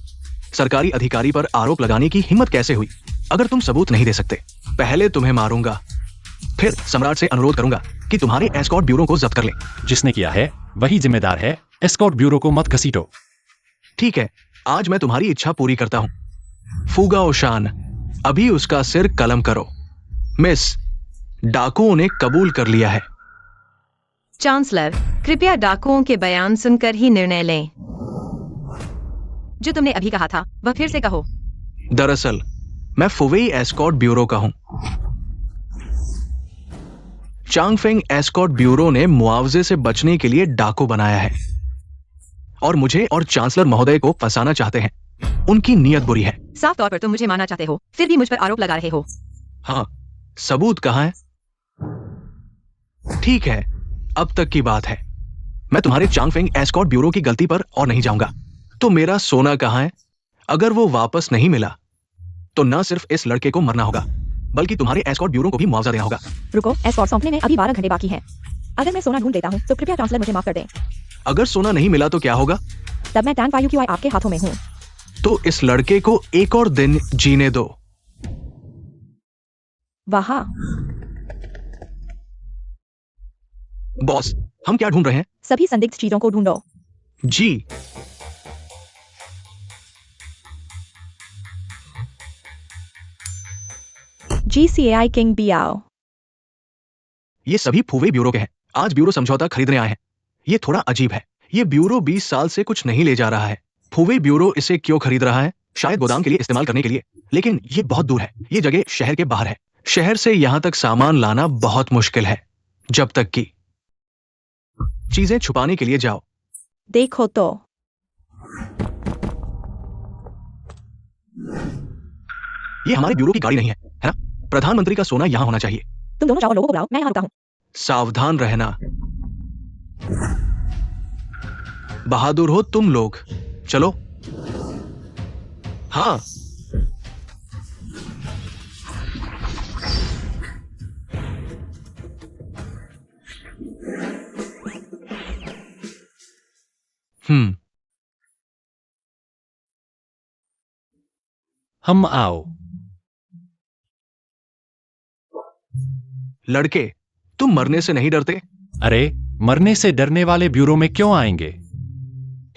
सरकारी अधिकारी पर आरोप लगाने की हिम्मत कैसे हुई? अगर तुम सबूत नहीं दे सकते, पहले तुम्हें मारूंगा, फिर सम्राट से अनुरोध करूंगा कि तुम्हारे एस्कॉर्ट ब्यूरो को जब्त कर ले। जिसने किया है वही जिम्मेदार है। एस्कॉर्ट ब्यूरो को मत घसीटो। ठीक है, आज मैं तुम्हारी इच्छा पूरी करता हूं। फूगा ओशान, अभी उसका सिर कलम करो। मिस, डाकुओं ने कबूल कर लिया है। चांसलर, कृपया डाकुओं के बयान सुनकर ही निर्णय लें। जो तुमने अभी कहा था वह फिर से कहो। दरअसल मैं फुवेई एस्कॉर्ट ब्यूरो का हूं। चांगफेंग एस्कॉर्ट ब्यूरो ने मुआवजे से बचने के लिए डाकू बनाया है और मुझे और चांसलर महोदय को फंसाना चाहते हैं। उनकी नीयत बुरी है। साफ तौर पर तुम मुझे मारना चाहते हो, फिर भी मुझ पर आरोप लगा रहे हो। हाँ, सबूत कहाँ है? ठीक है, अब तक की बात है। मैं तुम्हारे चांगफेंग एस्कॉर्ट ब्यूरो की गलती पर और नहीं जाऊंगा। तो मेरा सोना कहाँ है? अगर वो वापस नहीं मिला तो न सिर्फ इस लड़के को मरना होगा, बल्कि तुम्हारे एस्कॉर्ट ब्यूरो को भी मुआवजा देना होगा। रुको, एस्कॉर्ट सौंपने में अभी 12 घंटे बाकी हैं। अगर मैं सोना ढूंढ देता हूँ तो कृपया चांसलर मुझे माफ कर दें। अगर सोना नहीं मिला तो क्या होगा? तब मैं टैन फायू आपके हाथों में हूँ। तो इस लड़के को एक और दिन जीने दो। वाह, बॉस, हम क्या ढूंढ रहे हैं? सभी संदिग्ध चीजों को ढूंढो। जी। GCAI किंग बियाओ। ये सभी फुवेई ब्यूरो के हैं। आज ब्यूरो समझौता खरीदने आए हैं। ये थोड़ा अजीब है। ये ब्यूरो 20 साल से कुछ नहीं ले जा रहा है। फुवेई ब्यूरो इसे क्यों खरीद रहा है? शायद गोदाम के लिए इस्तेमाल करने के लिए, लेकिन ये बहुत दूर है। ये जगह शहर के बाहर है। शहर से यहां तक सामान लाना बहुत मुश्किल है। जब तक कि चीजें छुपाने के लिए जाओ। देखो तो, ये हमारे ब्यूरो की गाड़ी नहीं है, है ना? प्रधानमंत्री का सोना यहां होना चाहिए। तुम दोनों जाओ, लोगों को बुलाओ, मैं यहाँ रुका हूँ। सावधान रहना। बहादुर हो तुम लोग। चलो। हाँ, हम आओ। लड़के, तुम मरने से नहीं डरते? अरे, मरने से डरने वाले ब्यूरो में क्यों आएंगे?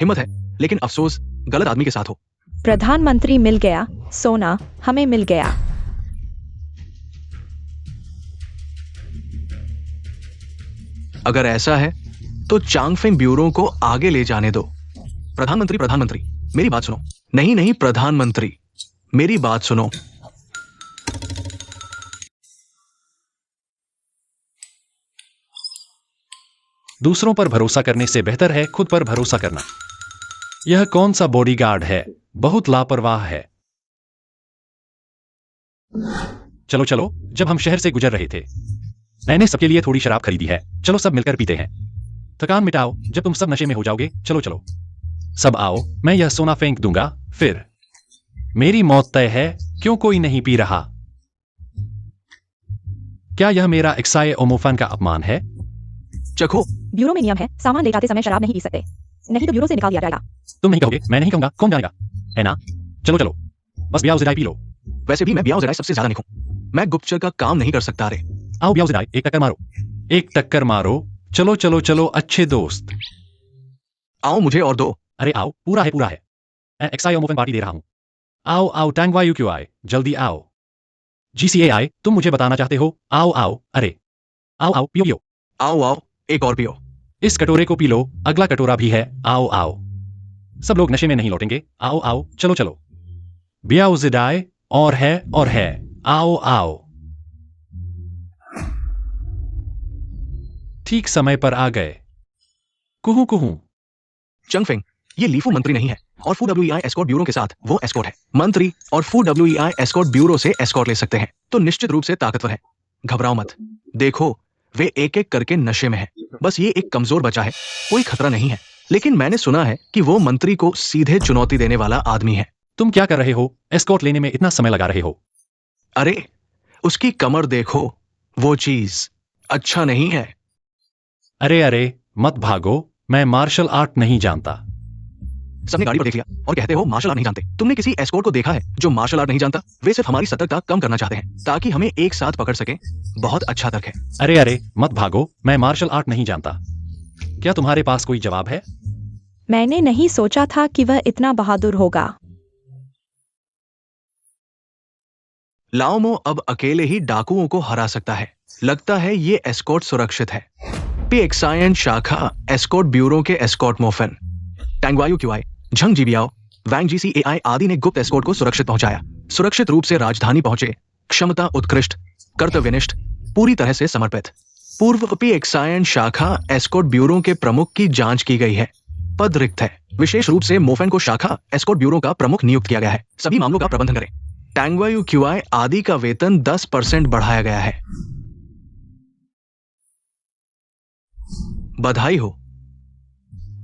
हिम्मत है, लेकिन अफसोस गलत आदमी के साथ हो। प्रधानमंत्री मिल गया, सोना हमें मिल गया। अगर ऐसा है तो चांगफेंग ब्यूरो को आगे ले जाने दो। प्रधानमंत्री, मेरी बात सुनो। नहीं, प्रधानमंत्री, मेरी बात सुनो। दूसरों पर भरोसा करने से बेहतर है खुद पर भरोसा करना। यह कौन सा बॉडीगार्ड है? बहुत लापरवाह है। चलो चलो, जब हम शहर से गुजर रहे थे, मैंने सबके लिए थोड़ी शराब खरीदी है। चलो सब मिलकर पीते हैं। थकान मिटाओ जब तुम सब नशे में हो जाओगे। चलो चलो, सब आओ, मैं यह सोना फेंक दूंगा, फिर मेरी मौत तय है। क्यों कोई नहीं पी रहा? क्या यह मेरा एक्साए ओमोफान का अपमान है? चखो। ब्यूरो में नियम है, सामान ले जाते समय शराब नहीं पी सकते, नहीं तो ब्यूरो से निकाल दिया जाएगा। तुम नहीं कहोगे, मैं नहीं कहूंगा, कौन जानेगा, है ना? चलो चलो, बस ब्याह ज़िदाई पी लो। वैसे भी मैं ब्याह ज़िदाई सबसे ज्यादा नहीं हूं। मैं गुप्तचर का काम नहीं कर सकता। रे आओ ब्याह ज़िदाई, एक टक्कर मारो, एक टक्कर मारो। चलो चलो चलो अच्छे दोस्त, आओ मुझे और दो। अरे आओ, पूरा है पूरा है। मैं एक्साई ओमोफन पार्टी दे रहा हूं। आओ आओ टैंगवायू क्यों आए, जल्दी आओ। GCAI, तुम मुझे बताना चाहते हो? आओ आओ, अरे आओ आओ, पियो पियो। आओ आओ, एक और पियो। इस कटोरे को पी लो, अगला कटोरा भी है। आओ आओ, सब लोग नशे में नहीं लौटेंगे। आओ आओ, चलो चलो। ब्याह ज़िदाई और है। आओ आओ, ठीक समय पर आ गए। कुहू कुहू। चंगफेंग, ये लीफू मंत्री नहीं है और फू WEI एस्कॉर्ट ब्यूरो के साथ वो एस्कॉर्ट है। मंत्री और फू WEI एस्कॉर्ट ब्यूरो से एस्कॉर्ट ले सकते हैं तो निश्चित रूप से ताकतवर है। घबराओ मत, देखो वे एक एक करके नशे में है। बस ये एक कमजोर बचा है, कोई खतरा नहीं है। लेकिन मैंने सुना है कि वो मंत्री को सीधे चुनौती देने वाला आदमी है। तुम क्या कर रहे हो? एस्कॉर्ट लेने में इतना समय लगा रहे हो। अरे उसकी कमर देखो, वो चीज अच्छा नहीं है। अरे अरे, मत भागो, मैं मार्शल आर्ट नहीं जानता। सबने गाड़ी पर देख लिया और कहते हो मार्शल आर्ट नहीं जानते। तुमने किसी एस्कॉर्ट को देखा है जो मार्शल आर्ट नहीं जानता? वे सिर्फ हमारी सतर्कता कम करना चाहते हैं ताकि हमें एक साथ पकड़ सकें। बहुत अच्छा तर्क है। अरे अरे, मत भागो, मैं मार्शल आर्ट नहीं जानता। क्या तुम्हारे पास कोई जवाब है? मैंने नहीं सोचा था कि वह इतना बहादुर होगा। लाओमो अब अकेले ही डाकुओं को हरा सकता है। लगता है ये एस्कॉर्ट सुरक्षित है। PXIN शाखा एस्कॉर्ट ब्यूरो के एस्कॉर्ट मोफन, टैंगवायू क्यूआई, झंग जीबियाओ, वैंग GCAI आदि ने गुप्त एस्कॉर्ट को सुरक्षित पहुंचाया। सुरक्षित रूप से राजधानी पहुंचे। क्षमता उत्कृष्ट, कर्तव्यनिष्ठ, पूरी तरह से समर्पित। पूर्व PXIN शाखा एस्कॉर्ट ब्यूरो के प्रमुख की जांच की गई है। पद रिक्त है। विशेष रूप से मोफेन को शाखा एस्कॉर्ट ब्यूरो का प्रमुख नियुक्त किया गया है। सभी मामलों का प्रबंधन करें। टैंगवायू क्यूआई आदि का वेतन 10% बढ़ाया गया है। बधाई हो,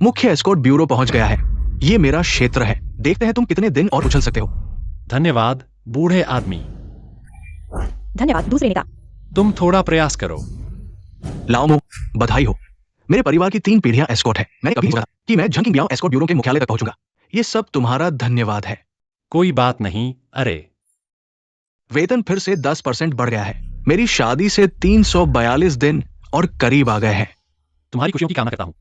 मुख्य एस्कॉर्ट ब्यूरो पहुंच गया है। ये मेरा क्षेत्र है। देखते हैं तुम कितने दिन और उछल सकते हो। धन्यवाद बूढ़े आदमी। धन्यवाद दूसरे नेता। तुम थोड़ा प्रयास करो। लाओमो, बधाई हो। मेरे परिवार की 3 पीढ़ियां एस्कॉर्ट है। मैंने कभी नहीं सोचा कि मैं झंग जीबियाओ एस्कॉर्ट ब्यूरो के मुख्यालय तक पहुंचूंगा। ये सब तुम्हारा धन्यवाद है। कोई बात नहीं। अरे वेतन फिर से 10% बढ़ गया है। मेरी शादी से 342 दिन और करीब आ गए हैं। तुम्हारी खुशियों की कामना करता हूं।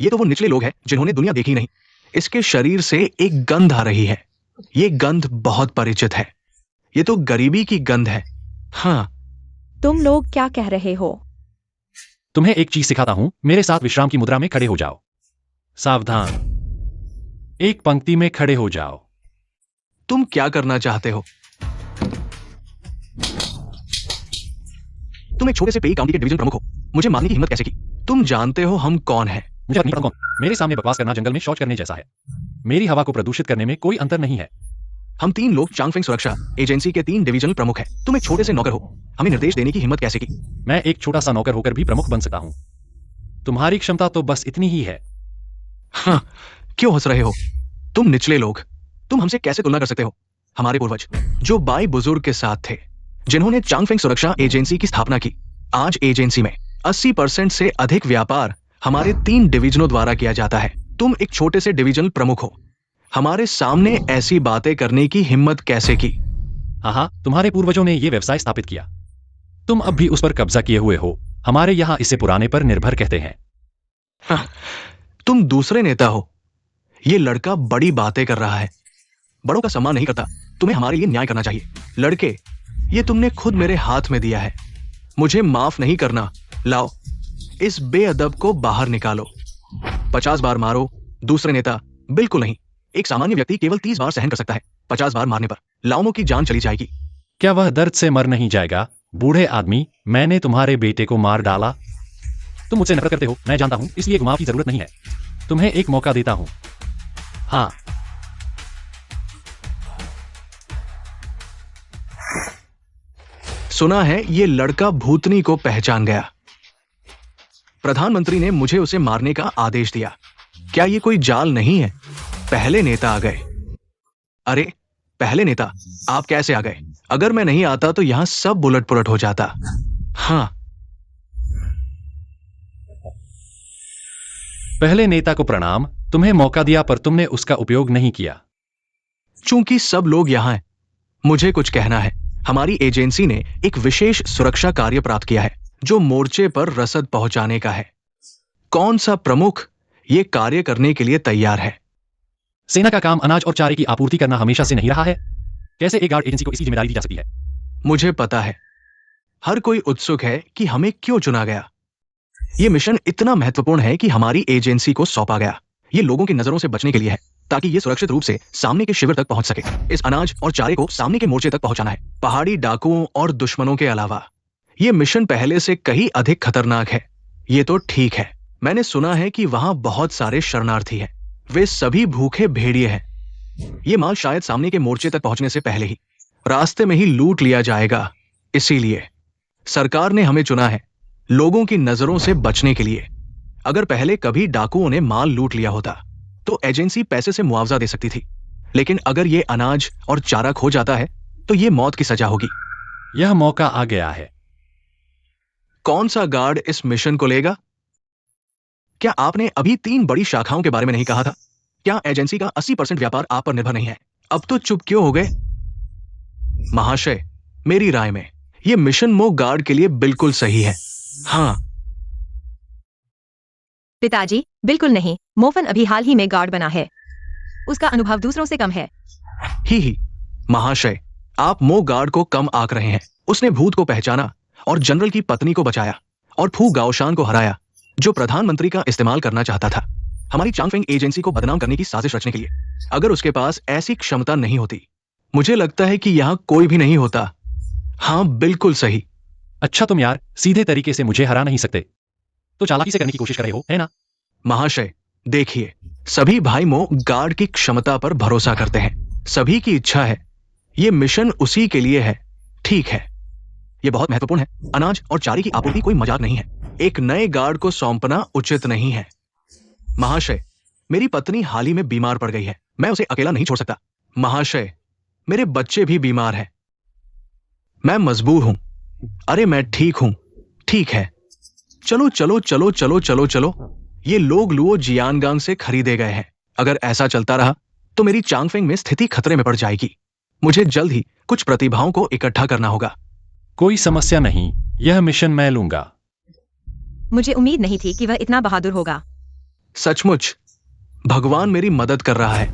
ये तो वो निचले लोग हैं जिन्होंने दुनिया देखी नहीं। इसके शरीर से एक गंध आ रही है। ये गंध बहुत परिचित है। ये तो गरीबी की गंध है। हाँ, तुम लोग क्या कह रहे हो? तुम्हें एक चीज सिखाता हूं। मेरे साथ विश्राम की मुद्रा में खड़े हो जाओ। सावधान, एक पंक्ति में खड़े हो जाओ। तुम क्या करना चाहते हो? तुम एक छोटे से पेई काउंटी के डिवीजन प्रमुख हो। मुझे मारने की हिम्मत कैसे की? तुम जानते हो हम कौन हैं? मुझे नहीं पता कौन। मेरे सामने बकवास करना जंगल में शौच करने जैसा है। मेरी हवा को प्रदूषित करने में कोई अंतर नहीं है। हम 3 लोग चांगफेंग सुरक्षा एजेंसी के 3 डिवीजनल प्रमुख हैं। तुम एक छोटे से नौकर हो। हमें निर्देश देने की हिम्मत कैसे की? मैं एक छोटा सा नौकर होकर भी प्रमुख बन सकता हूं। तुम्हारी क्षमता तो बस इतनी ही है। हाँ, क्यों हंस रहे हो? तुम निचले लोग, तुम हमसे कैसे तुलना कर सकते हो? हमारे पूर्वज जो बाई बुजुर्ग के साथ थे, जिन्होंने चांगफेंग सुरक्षा एजेंसी की स्थापना की, आज एजेंसी में 80% से अधिक व्यापार हमारे 3 डिवीजनों द्वारा किया जाता है। तुम एक छोटे से डिवीजनल प्रमुख हो, हमारे सामने ऐसी बातें करने की हिम्मत कैसे की? हाँ हाँ, तुम्हारे पूर्वजों ने ये व्यवसाय स्थापित किया, तुम अब भी उस पर कब्जा किए हुए हो। हमारे यहाँ इसे पुराने पर निर्भर कहते हैं। हाँ, तुम दूसरे नेता हो। ये लड़का बड़ी बातें कर रहा है, बड़ों का सम्मान नहीं करता। तुम्हें हमारे लिए न्याय करना चाहिए। लड़के, ये तुमने खुद मेरे हाथ में दिया है, मुझे माफ नहीं करना। लाओ, इस बेअदब को बाहर निकालो। 50 बार मारो। दूसरे नेता, बिल्कुल नहीं। एक सामान्य व्यक्ति केवल 30 बार सहन कर सकता है, 50 बार मारने पर लाओमो की जान चली जाएगी। क्या वह दर्द से मर नहीं जाएगा? बूढ़े आदमी, मैंने तुम्हारे बेटे को मार डाला। तुम मुझसे नफरत करते हो, मैं जानता हूं, इसलिए माफ की जरूरत नहीं है। तुम्हें एक मौका देता हूं। हाँ, सुना है ये लड़का भूतनी को पहचान गया। प्रधानमंत्री ने मुझे उसे मारने का आदेश दिया। क्या ये कोई जाल नहीं है? पहले नेता आ गए। अरे पहले नेता, आप कैसे आ गए? अगर मैं नहीं आता तो यहां सब उलट पुलट हो जाता। हाँ, पहले नेता को प्रणाम। तुम्हें मौका दिया पर तुमने उसका उपयोग नहीं किया। चूंकि सब लोग यहां हैं, मुझे कुछ कहना है। हमारी एजेंसी ने एक विशेष सुरक्षा कार्य प्राप्त किया है जो मोर्चे पर रसद पहुंचाने का है। कौन सा प्रमुख ये कार्य करने के लिए तैयार है? सेना का काम अनाज और चारे की आपूर्ति करना हमेशा से नहीं रहा है। कैसे एक गार्ड एजेंसी को इसी जिम्मेदारी दी जा सकती है? मुझे पता है, हर कोई उत्सुक है कि हमें क्यों चुना गया। ये मिशन इतना महत्वपूर्ण है कि हमारी एजेंसी को सौंपा गया। ये लोगों की नजरों से बचने के लिए है, ताकि ये सुरक्षित रूप से सामने के शिविर तक पहुंच सके। इस अनाज और चारे को सामने के मोर्चे तक पहुंचाना है, पहाड़ी डाकुओं और दुश्मनों के अलावा। ये मिशन पहले से कहीं अधिक खतरनाक है। ये तो ठीक है, मैंने सुना है कि वहां बहुत सारे शरणार्थी हैं। वे सभी भूखे भेड़िए हैं। ये माल शायद सामने के मोर्चे तक पहुंचने से पहले ही रास्ते में ही लूट लिया जाएगा। इसीलिए सरकार ने हमें चुना है, लोगों की नजरों से बचने के लिए। अगर पहले कभी डाकुओं ने माल लूट लिया होता तो एजेंसी पैसे से मुआवजा दे सकती थी, लेकिन अगर ये अनाज और चारा खो जाता है तो ये मौत की सजा होगी। यह मौका आ गया है। कौन सा गार्ड इस मिशन को लेगा? क्या आपने अभी 3 बड़ी शाखाओं के बारे में नहीं कहा था? क्या एजेंसी का 80% व्यापार आप पर निर्भर नहीं है? अब तो चुप क्यों हो गए? महाशय, मेरी राय में यह मिशन मो गार्ड के लिए बिल्कुल सही है। हाँ, पिताजी, बिल्कुल नहीं। मोफन अभी हाल ही में गार्ड बना है, उसका अनुभव दूसरों से कम है। ही महाशय, आप मो गार्ड को कम आंक रहे हैं। उसने भूत को पहचाना और जनरल की पत्नी को बचाया और फू गाओशान को हराया, जो प्रधानमंत्री का इस्तेमाल करना चाहता था हमारी चांगफेंग एजेंसी को बदनाम करने की साजिश रचने के लिए। अगर उसके पास ऐसी क्षमता नहीं होती, मुझे लगता है कि यहां कोई भी नहीं होता। हाँ, बिल्कुल सही। अच्छा, तुम यार सीधे तरीके से मुझे हरा नहीं सकते, तो चालाकी से करने की कोशिश कर रहे हो, है ना? महाशय, देखिए, सभी भाई मो गार्ड की क्षमता पर भरोसा करते हैं। सभी की इच्छा है। यह मिशन उसी के लिए है। ठीक है, यह बहुत महत्वपूर्ण है। अनाज और चारे की आपूर्ति कोई मजाक नहीं है। एक नए गार्ड को सौंपना उचित नहीं है। महाशय, मेरी पत्नी हाल ही में बीमार पड़ गई है, मैं उसे अकेला नहीं छोड़ सकता। महाशय, मेरे बच्चे भी बीमार हैं। मैं मजबूर हूं। अरे मैं ठीक हूं। ठीक है, चलो चलो चलो चलो चलो चलो। ये लोग लुओ जियानगांग से खरीदे गए हैं। अगर ऐसा चलता रहा तो मेरी चांगफेंग में स्थिति खतरे में पड़ जाएगी। मुझे जल्द ही कुछ प्रतिभाओं को इकट्ठा करना होगा। कोई समस्या नहीं, यह मिशन मैं लूंगा। मुझे उम्मीद नहीं थी कि वह इतना बहादुर होगा। सचमुच, भगवान मेरी मदद कर रहा है।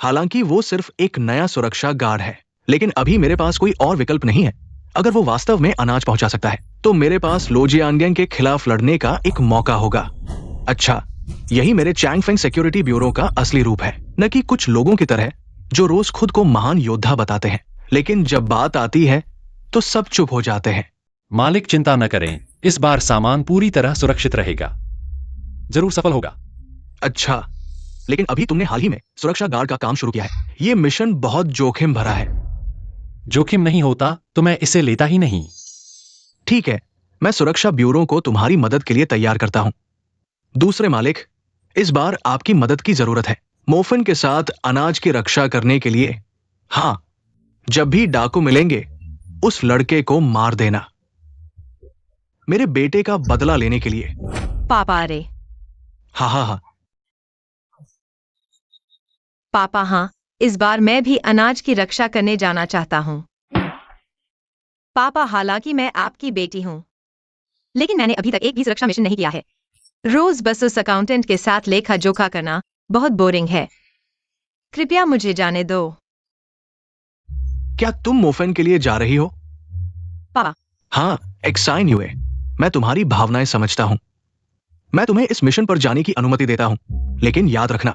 हालांकि वो सिर्फ एक नया सुरक्षा गार्ड है, लेकिन अभी मेरे पास कोई और विकल्प नहीं है। अगर वो वास्तव में अनाज पहुंचा सकता है तो मेरे पास लोजियांगेंग के खिलाफ लड़ने का एक मौका होगा। अच्छा, यही मेरे चांगफेंग सिक्योरिटी ब्यूरो का असली रूप है, न कि कुछ लोगों की तरह जो रोज खुद को महान योद्धा बताते हैं, लेकिन जब बात आती है तो सब चुप हो जाते हैं। मालिक, चिंता न करें, इस बार सामान पूरी तरह सुरक्षित रहेगा, जरूर सफल होगा। अच्छा, लेकिन अभी तुमने हाल ही में सुरक्षा गार्ड का काम शुरू किया है। यह मिशन बहुत जोखिम भरा है। जोखिम नहीं होता तो मैं इसे लेता ही नहीं। ठीक है, मैं सुरक्षा ब्यूरो को तुम्हारी मदद के लिए तैयार करता हूं। दूसरे मालिक, इस बार आपकी मदद की जरूरत है मोफन के साथ अनाज की रक्षा करने के लिए। हाँ, जब भी डाकू मिलेंगे उस लड़के को मार देना, मेरे बेटे का बदला लेने के लिए। पापा रे, हाँ हाँ हाँ। पापा हाँ, इस बार मैं भी अनाज की रक्षा करने जाना चाहता हूँ। पापा हालांकि मैं आपकी बेटी हूँ, लेकिन मैंने अभी तक एक भी सुरक्षा मिशन नहीं किया है। रोज बस उस अकाउंटेंट के साथ लेखा जोखा करना बहुत बोरिंग है। कृपया मुझे जाने दो। क्या तुम मोफेन के लिए जा रही हो? पापा, हाँ, एक्साइन हुए। मैं तुम्हारी भावनाएं समझता हूं। मैं तुम्हें इस मिशन पर जाने की अनुमति देता हूं, लेकिन याद रखना,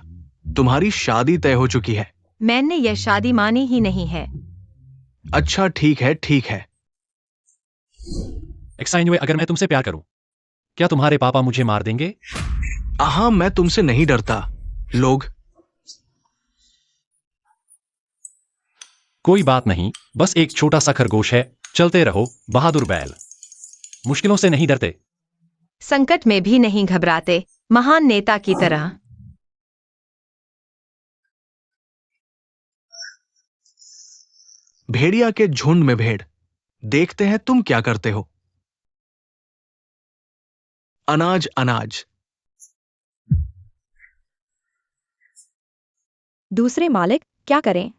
तुम्हारी शादी तय हो चुकी है। मैंने यह शादी मानी ही नहीं है। अच्छा ठीक है, ठीक है। एक्साइनवे, अगर मैं तुमसे प्यार करूं, क्या तुम्हारे पापा मुझे मार देंगे? हाँ, मैं तुमसे नहीं डरता। लोग कोई बात नहीं, बस एक छोटा सा खरगोश है। चलते रहो, बहादुर बैल। मुश्किलों से नहीं डरते। संकट में भी नहीं घबराते, महान नेता की तरह। भेड़िया के झुंड में भेड़। देखते हैं तुम क्या करते हो। अनाज अनाज। दूसरे मालिक, क्या करें?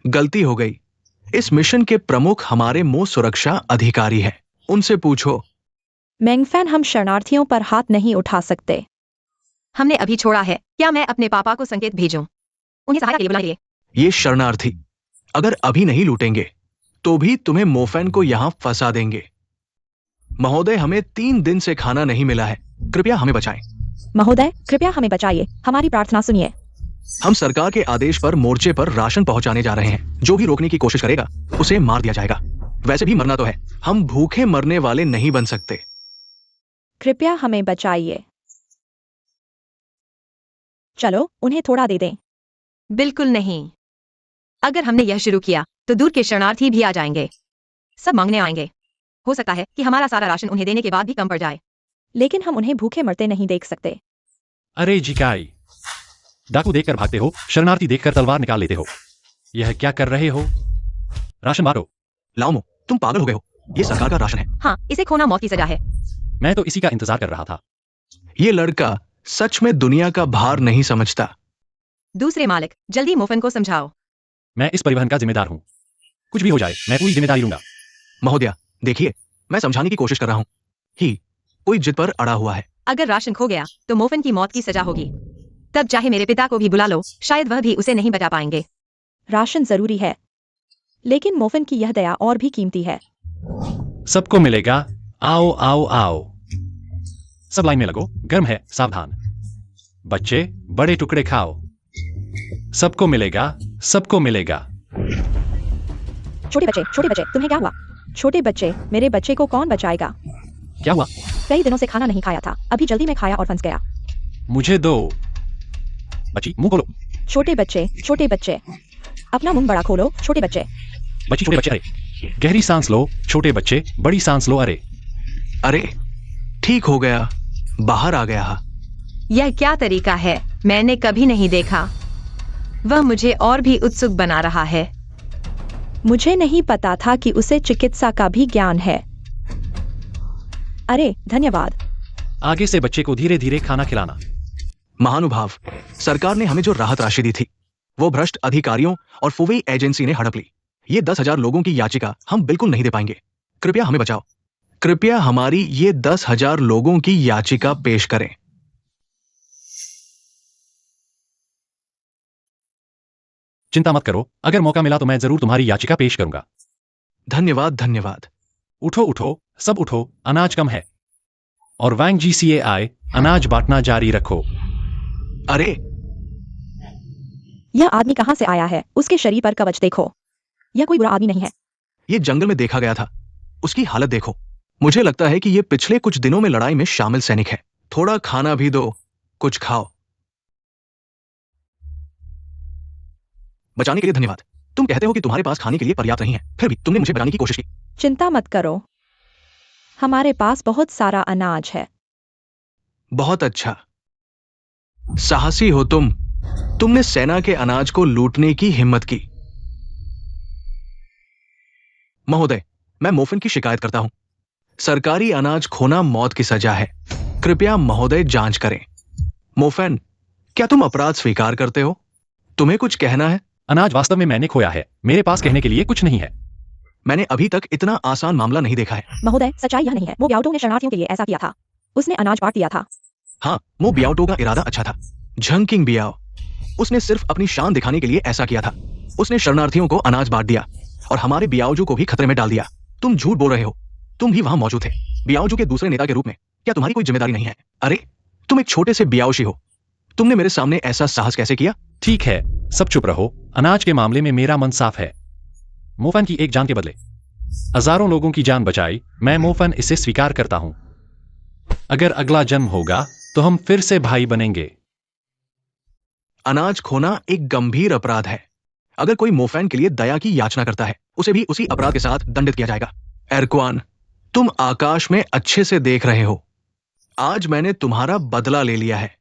गलती हो गई। इस मिशन के प्रमुख हमारे मो सुरक्षा अधिकारी हैं। उनसे पूछो। मेंगफैन, हम शरणार्थियों पर हाथ नहीं उठा सकते। हमने अभी छोड़ा है। क्या मैं अपने पापा को संकेत भेजूं? उन्हें सहायता के लिए बुलाने के लिए। ये शरणार्थी अगर अभी नहीं लूटेंगे तो भी तुम्हें मोफेन को यहां फंसा देंगे। महोदय, हमें 3 दिन से खाना नहीं मिला है, कृपया हमें बचाएं। महोदय, कृपया हमें बचाइए, हमारी प्रार्थना सुनिए। हम सरकार के आदेश पर मोर्चे पर राशन पहुंचाने जा रहे हैं। जो भी रोकने की कोशिश करेगा उसे मार दिया जाएगा। वैसे भी मरना तो है, हम भूखे मरने वाले नहीं बन सकते। कृपया हमें बचाइए। चलो, उन्हें थोड़ा दे दें। बिल्कुल नहीं। अगर हमने यह शुरू किया तो दूर के शरणार्थी भी आ जाएंगे। सब मांगने आएंगे। हो सकता है कि हमारा सारा राशन उन्हें देने के बाद भी कम पड़ जाए। लेकिन हम उन्हें भूखे मरते नहीं देख सकते। अरे जिकाई, डाकू देखकर भागते हो, शरणार्थी देखकर तलवार निकाल लेते हो। यह क्या कर रहे हो? राशन बांटो। लाओमो, तुम पागल हो गए हो। ये सरकार का राशन है। हाँ, इसे खोना मौत की सजा है। मैं तो इसी का इंतजार कर रहा था। ये लड़का सच में दुनिया का भार नहीं समझता। दूसरे मालिक, जल्दी मोफन को समझाओ। मैं इस परिवहन का जिम्मेदार हूं। कुछ भी हो जाए, मैं पूरी जिम्मेदारी लूंगा। महोदया, देखिए, मैं समझाने की कोशिश कर रहा हूं। कोई जिद पर अड़ा हुआ है। अगर राशन खो गया तो मोफन की मौत की सजा होगी। तब चाहे मेरे पिता को भी बुला लो, शायद वह भी उसे नहीं बचा पाएंगे। राशन जरूरी है, लेकिन मोफन की यह दया और भी कीमती है। सबको मिलेगा। आओ आओ आओ, सब लाइन में लगो, गर्म है, सावधान। बच्चे, बड़े टुकड़े खाओ। सबको मिलेगा, सबको मिलेगा। छोटे बच्चे, तुम्हें क्या हुआ? छोटे बच्चे, मेरे बच्चे को कौन बचाएगा? क्या हुआ? कई दिनों से खाना नहीं खाया था, अभी जल्दी में खाया और फंस गया। मुझे दो। बच्ची, मुंह खोलो। छोटे बच्चे, अपना मुंह बड़ा खोलो। छोटे बच्चे। बच्ची, छोटे बच्चे, अरे गहरी सांस लो। छोटे बच्चे, बड़ी सांस लो। अरे ठीक हो गया, बाहर आ गया। यह क्या तरीका है? मैंने कभी नहीं देखा। वह मुझे और भी उत्सुक बना रहा है। मुझे नहीं पता था कि उसे चिकित्सा का भी ज्ञान है। अरे धन्यवाद। आगे से बच्चे को धीरे धीरे खाना खिलाना। महानुभाव, सरकार ने हमें जो राहत राशि दी थी वो भ्रष्ट अधिकारियों और फुवेई एजेंसी ने हड़प ली। ये 10,000 लोगों की याचिका हम बिल्कुल नहीं दे पाएंगे। कृपया हमें बचाओ। कृपया हमारी ये 10,000 लोगों की याचिका पेश करें। चिंता मत करो, अगर मौका मिला तो मैं जरूर तुम्हारी याचिका पेश करूंगा। धन्यवाद धन्यवाद। उठो उठो, सब उठो, अनाज कम है। और वैंग GCAI, अनाज बांटना जारी रखो। अरे यह आदमी कहां से आया है? उसके शरीर पर कवच देखो। यह कोई बुरा आदमी नहीं है। ये जंगल में देखा गया था। उसकी हालत देखो। मुझे लगता है कि ये पिछले कुछ दिनों में लड़ाई में शामिल सैनिक है। थोड़ा खाना भी दो, कुछ खाओ। बचाने के लिए धन्यवाद। तुम कहते हो कि तुम्हारे पास खाने के लिए पर्याप्त नहीं है, फिर भी तुमने मुझे बचाने की कोशिश की। चिंता मत करो, हमारे पास बहुत सारा अनाज है। बहुत अच्छा, साहसी हो तुम। तुमने सेना के अनाज को लूटने की हिम्मत की। महोदय, मैं मोफिन की शिकायत करता हूं। सरकारी अनाज खोना मौत की सजा है। कृपया महोदय जांच करें। मोफैन, क्या तुम अपराध स्वीकार करते हो? तुम्हें कुछ कहना है? अनाज वास्तव में मैंने खोया है, मेरे पास कहने के लिए कुछ नहीं है। मैंने अभी तक इतना आसान मामला नहीं देखा है। महोदय, सच्चाई यह नहीं है। वो ब्याउटो ने शरणार्थियों के लिए ऐसा किया था। उसने अनाज बांट दिया था। हाँ, मो बियाओटो का इरादा अच्छा था। झंकिंग बियाओ, उसने सिर्फ अपनी शान दिखाने के लिए ऐसा किया था। उसने शरणार्थियों को अनाज बांट दिया और हमारे बियाओजू को भी खतरे में डाल दिया। तुम झूठ बोल रहे हो। तुम भी वहां मौजूद थे, बियाओजू के दूसरे नेता के रूप में। क्या तुम्हारी कोई जिम्मेदारी नहीं है? अरे, तुम एक छोटे से बियाओशी हो। तुमने मेरे सामने ऐसा साहस कैसे किया? ठीक है, सब चुप रहो। अनाज के मामले में मेरा मन साफ है। मोफन की एक जान के बदले हजारों लोगों की जान बचाई, मैं मोफन इसे स्वीकार करता हूं। अगर अगला जन्म होगा तो हम फिर से भाई बनेंगे। अनाज खोना एक गंभीर अपराध है। अगर कोई मोफैन के लिए दया की याचना करता है, उसे भी उसी अपराध के साथ दंडित किया जाएगा। एरक्वान, तुम आकाश में अच्छे से देख रहे हो। आज मैंने तुम्हारा बदला ले लिया है।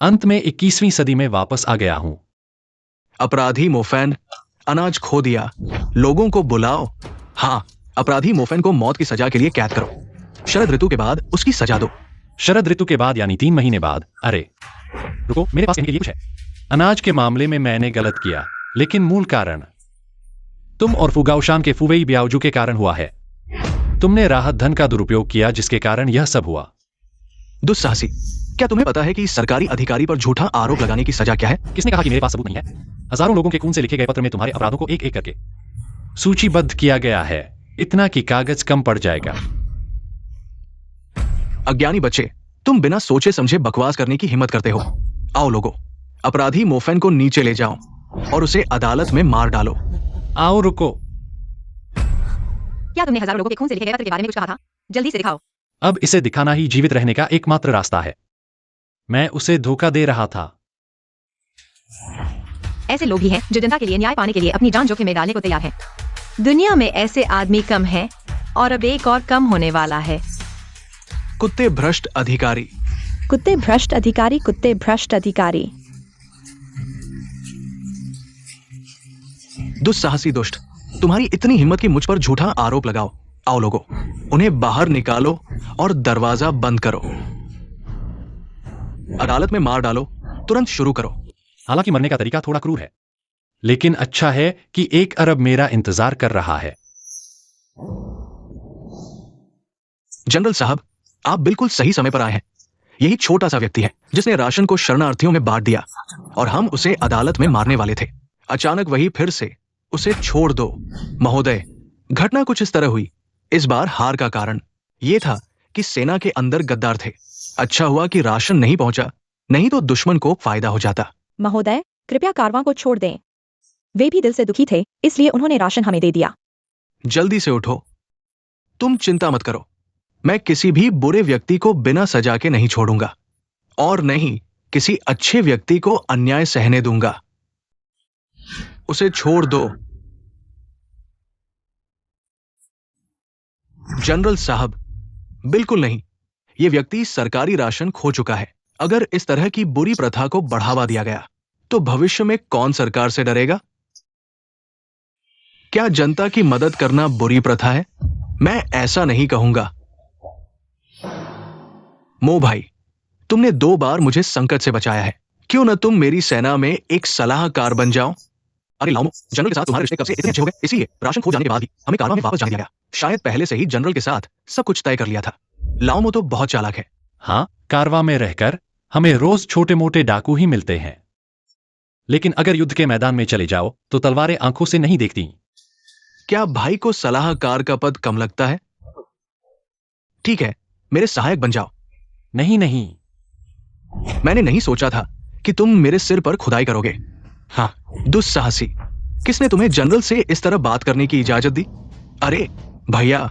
अंत में 21वीं सदी में वापस आ गया हूं। अपराधी मोफैन, अनाज खो दिया। लोगों को बुलाओ। हाँ, अपराधी मोफैन को मौत की सजा के लिए कैद करो। शरद ऋतु के बाद उसकी सजा दो। शरद ऋतु के बाद यानी 3 महीने बाद। अरे रुको, मेरे पास इनके लिए कुछ है। अनाज के मामले में मैंने गलत किया, लेकिन मूल कारण तुम और फुगाओशान के फुवेई ब्याओजू के कारण हुआ है। तुमने राहत धन का दुरुपयोग किया, जिसके कारण यह सब हुआ। दुस्साहसी, क्या तुम्हें पता है कि सरकारी अधिकारी पर झूठा आरोप लगाने की सजा क्या है? किसने कहा कि मेरे पास सबूत नहीं है? हजारों लोगों के खून से लिखे गए पत्र में तुम्हारे अपराधों को एक एक करके सूचीबद्ध किया गया है, इतना कि कागज कम पड़ जाएगा। अज्ञानी बच्चे, तुम बिना सोचे समझे बकवास करने की हिम्मत करते हो। आओ लोगो, अपराधी मोफैन को नीचे ले जाओ और उसे अदालत में मार डालो। आओ रुको। क्या तुमने हजारों लोगों के खून से लिखे गए पत्र के बारे में कुछ कहा था? जल्दी से दिखाओ। अब इसे दिखाना ही जीवित रहने का एकमात्र रास्ता है। मैं उसे धोखा दे रहा था। ऐसे लोग भी हैं जो जनता के लिए न्याय पाने के लिए अपनी जान जोखिम में डालने को तैयार हैं। दुनिया में ऐसे आदमी कम हैं और अब एक और कम होने वाला है। कुत्ते भ्रष्ट अधिकारी। कुत्ते भ्रष्ट अधिकारी, कुत्ते भ्रष्ट अधिकारी। दुस्साहसी दुष्ट, तुम्हारी इतनी हिम्मत कि मुझ पर झूठा आरोप लगाओ। आओ लोगो, उन्हें बाहर निकालो और दरवाजा बंद करो। अदालत में मार डालो। तुरंत शुरू करो। हालांकि मरने का तरीका थोड़ा क्रूर है, लेकिन अच्छा है कि 1 अरब मेरा इंतजार कर रहा है। जनरल साहब, आप बिल्कुल सही समय पर आए हैं। यही छोटा सा व्यक्ति है जिसने राशन को शरणार्थियों में बांट दिया और हम उसे अदालत में मारने वाले थे। अचानक वही फिर से। उसे छोड़ दो। महोदय, घटना कुछ इस तरह हुई। इस बार हार का कारण यह था कि सेना के अंदर गद्दार थे। अच्छा हुआ कि राशन नहीं पहुंचा, नहीं तो दुश्मन को फायदा हो जाता। महोदय, कृपया कारवां को छोड़ दें। वे भी दिल से दुखी थे, इसलिए उन्होंने राशन हमें दे दिया। जल्दी से उठो। तुम चिंता मत करो। मैं किसी भी बुरे व्यक्ति को बिना सजा के नहीं छोड़ूंगा और नहीं किसी अच्छे व्यक्ति को अन्याय सहने दूंगा। उसे छोड़ दो। जनरल साहब, बिल्कुल नहीं। यह व्यक्ति सरकारी राशन खो चुका है। अगर इस तरह की बुरी प्रथा को बढ़ावा दिया गया तो भविष्य में कौन सरकार से डरेगा? क्या जनता की मदद करना बुरी प्रथा है? मैं ऐसा नहीं कहूंगा। मो भाई, तुमने 2 बार मुझे संकट से बचाया है। क्यों न तुम मेरी सेना में एक सलाहकार बन जाओ? अरे लाओमो, जनरल के साथ तुम्हारे रिश्ते कब से इतने अच्छे हो गए? इसलिए राशन खो जाने के बाद ही हमें कारवां में वापस जाने दिया गया। शायद पहले से ही जनरल के साथ सब कुछ तय कर लिया था। लाओमो तो बहुत चालाक है। हाँ, कारवां में रहकर हमें रोज छोटे मोटे डाकू ही मिलते हैं, लेकिन अगर युद्ध के मैदान में चले जाओ तो तलवारें आंखों से नहीं देखती। क्या भाई को सलाहकार का पद कम लगता है? ठीक है, मेरे सहायक बन जाओ। नहीं नहीं, मैंने नहीं सोचा था कि तुम मेरे सिर पर खुदाई करोगे। हाँ, दुस्साहसी, किसने तुम्हें जनरल से इस तरह बात करने की इजाजत दी? अरे भैया,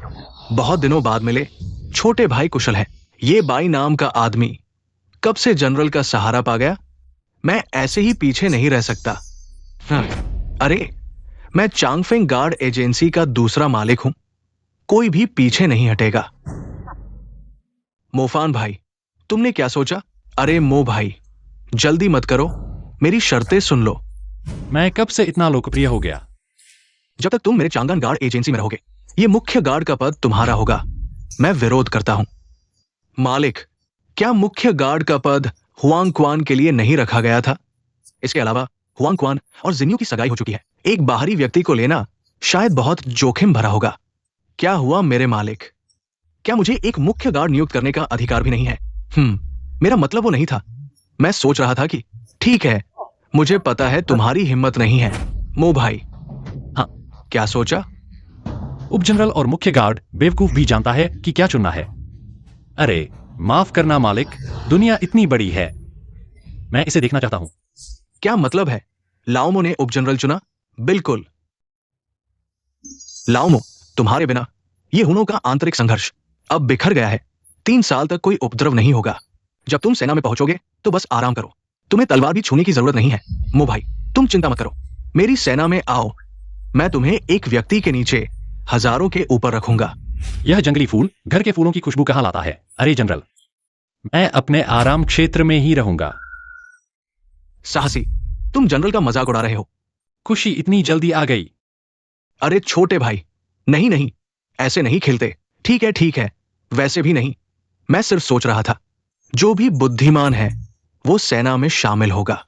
बहुत दिनों बाद मिले। छोटे भाई कुशल है। ये बाई नाम का आदमी कब से जनरल का सहारा पा गया? मैं ऐसे ही पीछे नहीं रह सकता। हाँ, अरे मैं चांगफेंग गार्ड एजेंसी का दूसरा मालिक हूं। कोई भी पीछे नहीं हटेगा। मोफान भाई, तुमने क्या सोचा? अरे मो भाई, जल्दी मत करो, मेरी शर्तें सुन लो। मैं कब से इतना लोकप्रिय हो गया? जब तक तुम मेरे चांगन गार्ड एजेंसी में रहोगे, ये मुख्य गार्ड का पद तुम्हारा होगा। मैं विरोध करता हूं। मालिक, क्या मुख्य गार्ड का पद हुआंग क्वान के लिए नहीं रखा गया था? इसके अलावा हुआंग क्वान और जिन्यू की सगाई हो चुकी है। एक बाहरी व्यक्ति को लेना शायद बहुत जोखिम भरा होगा। क्या हुआ मेरे मालिक? क्या मुझे एक मुख्य गार्ड नियुक्त करने का अधिकार भी नहीं है? मेरा मतलब वो नहीं था। मैं सोच रहा था कि ठीक है, मुझे पता है तुम्हारी हिम्मत नहीं है मो भाई। हाँ। क्या सोचा? उप जनरल और मुख्य गार्ड बेवकूफ भी जानता है कि क्या चुनना है। अरे माफ करना मालिक, दुनिया इतनी बड़ी है, मैं इसे देखना चाहता हूं। क्या मतलब है? लाओमो ने उप जनरल चुना? बिल्कुल। लाओमो, तुम्हारे बिना ये हुनों का आंतरिक संघर्ष अब बिखर गया है। 3 साल तक कोई उपद्रव नहीं होगा। जब तुम सेना में पहुंचोगे तो बस आराम करो। तुम्हें तलवार भी छूने की जरूरत नहीं है मो भाई। तुम चिंता मत करो, मेरी सेना में आओ। मैं तुम्हें एक व्यक्ति के नीचे हजारों के ऊपर रखूंगा। यह जंगली फूल घर के फूलों की खुशबू कहां लाता है? अरे जनरल, मैं अपने आराम क्षेत्र में ही रहूंगा। साहसी, तुम जनरल का मजाक उड़ा रहे हो। खुशी इतनी जल्दी आ गई। अरे छोटे भाई, नहीं नहीं, ऐसे नहीं खेलते। ठीक है, वैसे भी नहीं। मैं सिर्फ सोच रहा था, जो भी बुद्धिमान है वो सेना में शामिल होगा।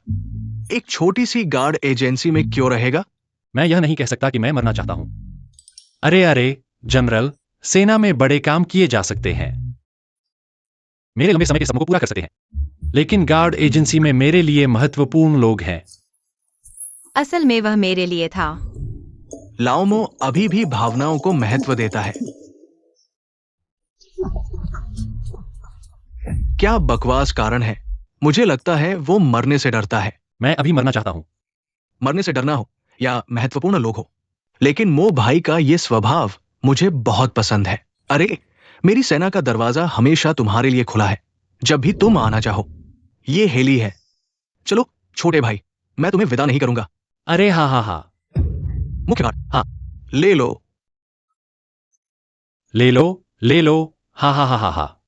एक छोटी सी गार्ड एजेंसी में क्यों रहेगा? मैं यह नहीं कह सकता कि मैं मरना चाहता हूं। अरे जनरल, सेना में बड़े काम किए जा सकते हैं, मेरे लंबे समय के सपनों को पूरा कर सकते हैं, लेकिन गार्ड एजेंसी में मेरे लिए महत्वपूर्ण लोग हैं। असल में वह मेरे लिए था। लाओमो अभी भी भावनाओं को महत्व देता है। क्या बकवास कारण है? मुझे लगता है वो मरने से डरता है। मैं अभी मरना चाहता हूं। मरने से डरना हो या महत्वपूर्ण लोग हो, लेकिन मो भाई का ये स्वभाव मुझे बहुत पसंद है। अरे, मेरी सेना का दरवाजा हमेशा तुम्हारे लिए खुला है, जब भी तुम आना चाहो। ये हेली है। चलो छोटे भाई, मैं तुम्हें विदा नहीं करूंगा। अरे हाँ, मुख्य गार्ड, हाँ, ले लो। हाँ।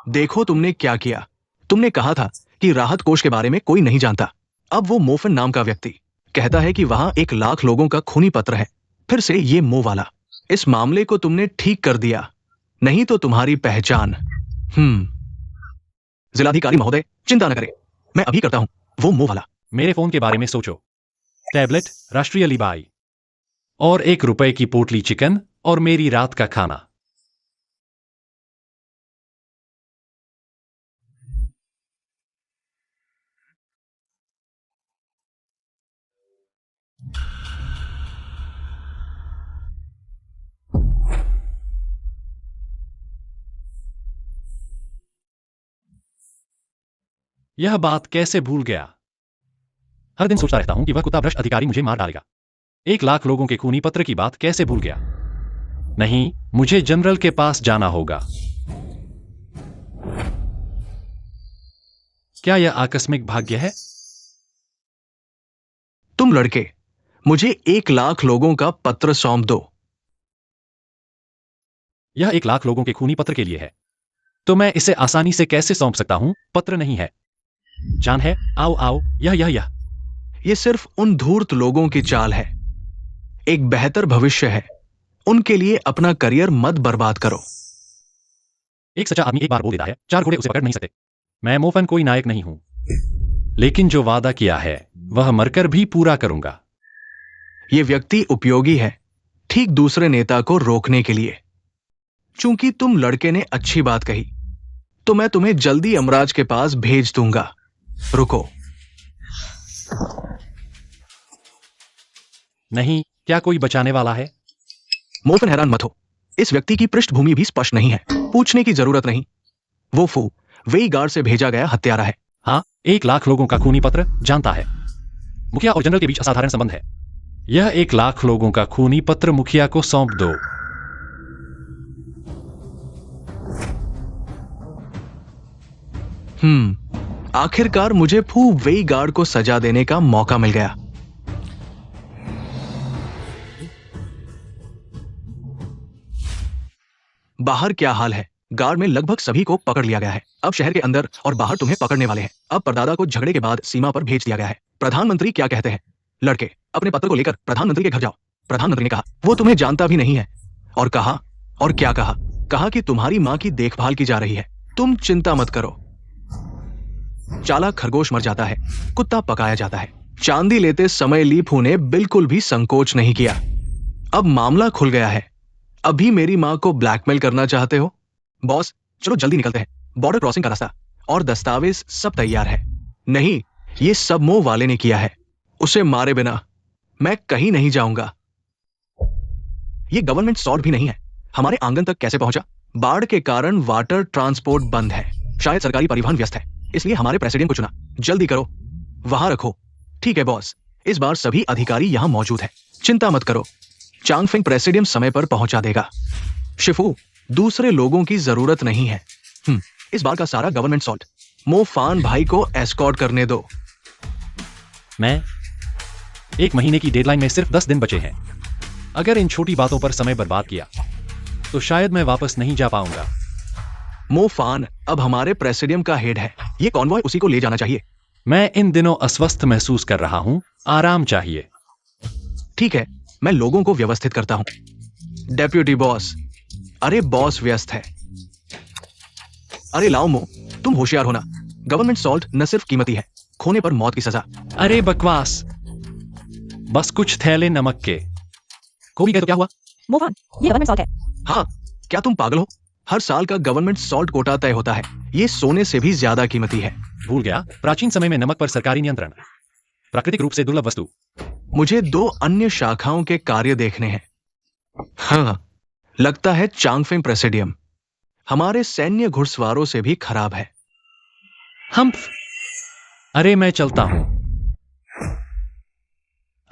देखो तुमने क्या किया। तुमने कहा था कि राहत कोष के बारे में कोई नहीं जानता। अब वो मोफन नाम का व्यक्ति कहता है कि वहां 1 लाख लोगों का खूनी पत्र है। फिर से ये मो वाला। इस मामले को तुमने ठीक कर दिया, नहीं तो तुम्हारी पहचान। जिलाधिकारी महोदय, चिंता न करें, मैं अभी करता हूं। वो मो वाला। मेरे फोन के बारे में सोचो। टैबलेट, राष्ट्रीय लिबाई और 1 रुपए की पोटली चिकन और मेरी रात का खाना। यह बात कैसे भूल गया? हर दिन सोचता रहता हूं कि वह कुत्ता भ्रष्ट अधिकारी मुझे मार डालेगा। 1 लाख लोगों के खूनी पत्र की बात कैसे भूल गया? नहीं, मुझे जनरल के पास जाना होगा। क्या यह आकस्मिक भाग्य है? तुम लड़के, मुझे 1 लाख लोगों का पत्र सौंप दो। यह 1 लाख लोगों के खूनी पत्र के लिए है, तो मैं इसे आसानी से कैसे सौंप सकता हूं? पत्र नहीं है, जान है। आओ, यह ये सिर्फ उन धूर्त लोगों की चाल है। एक बेहतर भविष्य है, उनके लिए अपना करियर मत बर्बाद करो। एक सच्चा आदमी एक बार बोल देता है, 4 घोड़े उसे पकड़ नहीं सकते। मैं मोफन कोई नायक नहीं हूं, लेकिन जो वादा किया है वह मरकर भी पूरा करूंगा। ये व्यक्ति उपयोगी है, ठीक दूसरे नेता को रोकने के लिए। चूंकि तुम लड़के ने अच्छी बात कही, तो मैं तुम्हें जल्दी यमराज के पास भेज दूंगा। रुको। नहीं, क्या कोई बचाने वाला है? मोफन, हैरान मत हो। इस व्यक्ति की पृष्ठभूमि भी स्पष्ट नहीं है, पूछने की जरूरत नहीं। वो फू वेई गार्ड से भेजा गया हत्यारा है। हाँ, 1 लाख लोगों का खूनी पत्र जानता है। मुखिया और जनरल के बीच असाधारण संबंध है। यह 1 लाख लोगों का खूनी पत्र मुखिया को सौंप दो। आखिरकार मुझे फू वेई गार्ड को सजा देने का मौका मिल गया। बाहर क्या हाल है? गार्ड में लगभग सभी को पकड़ लिया गया है। अब शहर के अंदर और बाहर तुम्हें पकड़ने वाले हैं। अब परदादा को झगड़े के बाद सीमा पर भेज दिया गया है। प्रधानमंत्री क्या कहते हैं? लड़के, अपने पत्र को लेकर प्रधानमंत्री के घर जाओ। प्रधानमंत्री ने कहा वो तुम्हें जानता भी नहीं है। और कहा, और क्या कहा? कहा कि तुम्हारी मां की देखभाल की जा रही है, तुम चिंता मत करो। चालाक खरगोश मर जाता है, कुत्ता पकाया जाता है। चांदी लेते समय ली फू ने बिल्कुल भी संकोच नहीं किया। अब मामला खुल गया है। अभी मेरी मां को ब्लैकमेल करना चाहते हो? बॉस, चलो जल्दी निकलते हैं। बॉर्डर क्रॉसिंग का रास्ता और दस्तावेज सब तैयार है। नहीं, ये सब मो वाले ने किया है। उसे मारे बिना मैं कहीं नहीं जाऊंगा। ये गवर्नमेंट सॉल्ट भी नहीं है। हमारे आंगन तक कैसे पहुंचा? बाढ़ के कारण वाटर ट्रांसपोर्ट बंद है। शायद सरकारी परिवहन व्यस्त है, इसलिए हमारे प्रेसिडेंट को चुना। जल्दी करो, वहां रखो। ठीक है बॉस, इस बार सभी अधिकारी यहां मौजूद हैं। चिंता मत करो, चांगफेंग प्रेसिडेंट समय पर पहुंचा देगा। शिफू, दूसरे लोगों की जरूरत नहीं है। इस बार का सारा गवर्नमेंट सॉल्ट मो फान भाई को एस्कॉर्ट करने दो। मैं 1 महीने की डेडलाइन में सिर्फ 10 दिन बचे हैं। अगर इन छोटी बातों पर समय बर्बाद किया तो शायद मैं वापस नहीं जा पाऊंगा। मो फान अब हमारे प्रेसिडियम का हेड है। ये कॉन्वॉय उसी को ले जाना चाहिए। मैं इन दिनों अस्वस्थ महसूस कर रहा हूं, आराम चाहिए। ठीक है, मैं लोगों को व्यवस्थित करता हूं। डेप्यूटी बॉस, अरे बॉस व्यस्त है। अरे लाओ मो, तुम होशियार होना। गवर्नमेंट सॉल्ट न सिर्फ कीमती है, खोने पर मौत की सजा। अरे बकवास, बस कुछ थैले नमक के। कोई कहे तो क्या हुआ? मोफान, ये गवर्नमेंट सॉल्ट है। हाँ, क्या तुम पागल हो? हर साल का गवर्नमेंट सॉल्ट कोटा तय होता है। ये सोने से भी ज्यादा कीमती है। भूल गया, प्राचीन समय में नमक पर सरकारी नियंत्रण। प्राकृतिक रूप से दुर्लभ वस्तु। मुझे 2 अन्य शाखाओं के कार्य देखने हैं। हाँ, लगता है चांगफेंग प्रेसिडियम हमारे सैन्य घुड़सवारों से भी खराब है। हम्फ। अरे मैं चलता हूं।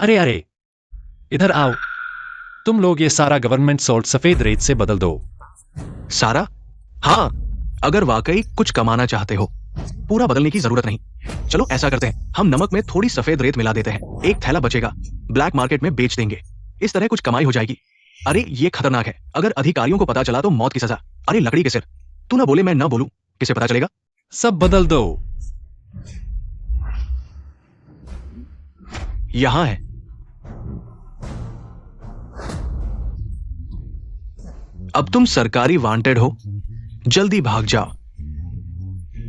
अरे इधर आओ। तुम लोग ये सारा गवर्नमेंट सॉल्ट सफेद रेत से बदल दो। सारा? हाँ, अगर वाकई कुछ कमाना चाहते हो। पूरा बदलने की जरूरत नहीं। चलो ऐसा करते हैं, हम नमक में थोड़ी सफेद रेत मिला देते हैं। 1 थैला बचेगा, ब्लैक मार्केट में बेच देंगे। इस तरह कुछ कमाई हो जाएगी। अरे ये खतरनाक है, अगर अधिकारियों को पता चला तो मौत की सजा। अरे लकड़ी के सिर, तू ना बोले मैं ना बोलूं, किसे पता चलेगा? सब बदल दो। यहां है। अब तुम सरकारी वांटेड हो, जल्दी भाग जाओ।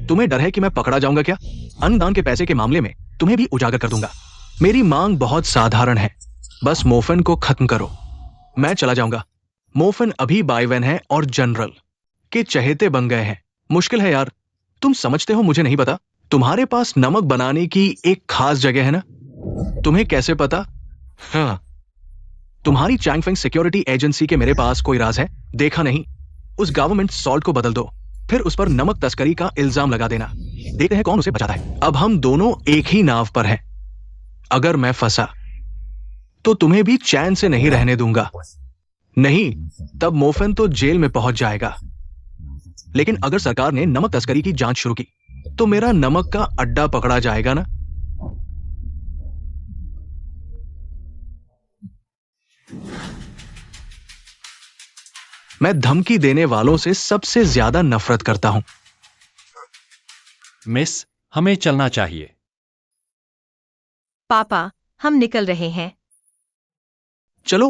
तुम्हें डर है कि मैं पकड़ा जाऊंगा क्या? अन्नदान के पैसे के मामले में तुम्हें भी उजागर कर दूंगा। मेरी मांग बहुत साधारण है, बस मोफन को खत्म करो। मैं चला जाऊंगा। मोफन अभी बाइवेन है और जनरल के चहेते बन गए हैं। मुश्किल है यार, तुम समझते हो मुझे नहीं पता? तुम्हारे पास नमक बनाने की एक खास जगह है ना? तुम्हें कैसे पता? हाँ, तुम्हारी चांगफेंग सिक्योरिटी एजेंसी के मेरे पास कोई राज है? देखा नहीं? उस गवर्नमेंट सॉल्ट को बदल दो, फिर उस पर नमक तस्करी का इल्जाम लगा देना। देखते हैं कौन उसे बचाता है। अब हम दोनों एक ही नाव पर हैं। अगर मैं फंसा तो तुम्हें भी चैन से नहीं रहने दूंगा। नहीं, तब मोफन तो जेल में पहुंच जाएगा। लेकिन अगर सरकार ने नमक तस्करी की जांच शुरू की तो मेरा नमक का अड्डा पकड़ा जाएगा ना? मैं धमकी देने वालों से सबसे ज्यादा नफरत करता हूं। मिस, हमें चलना चाहिए। पापा, हम निकल रहे हैं। चलो।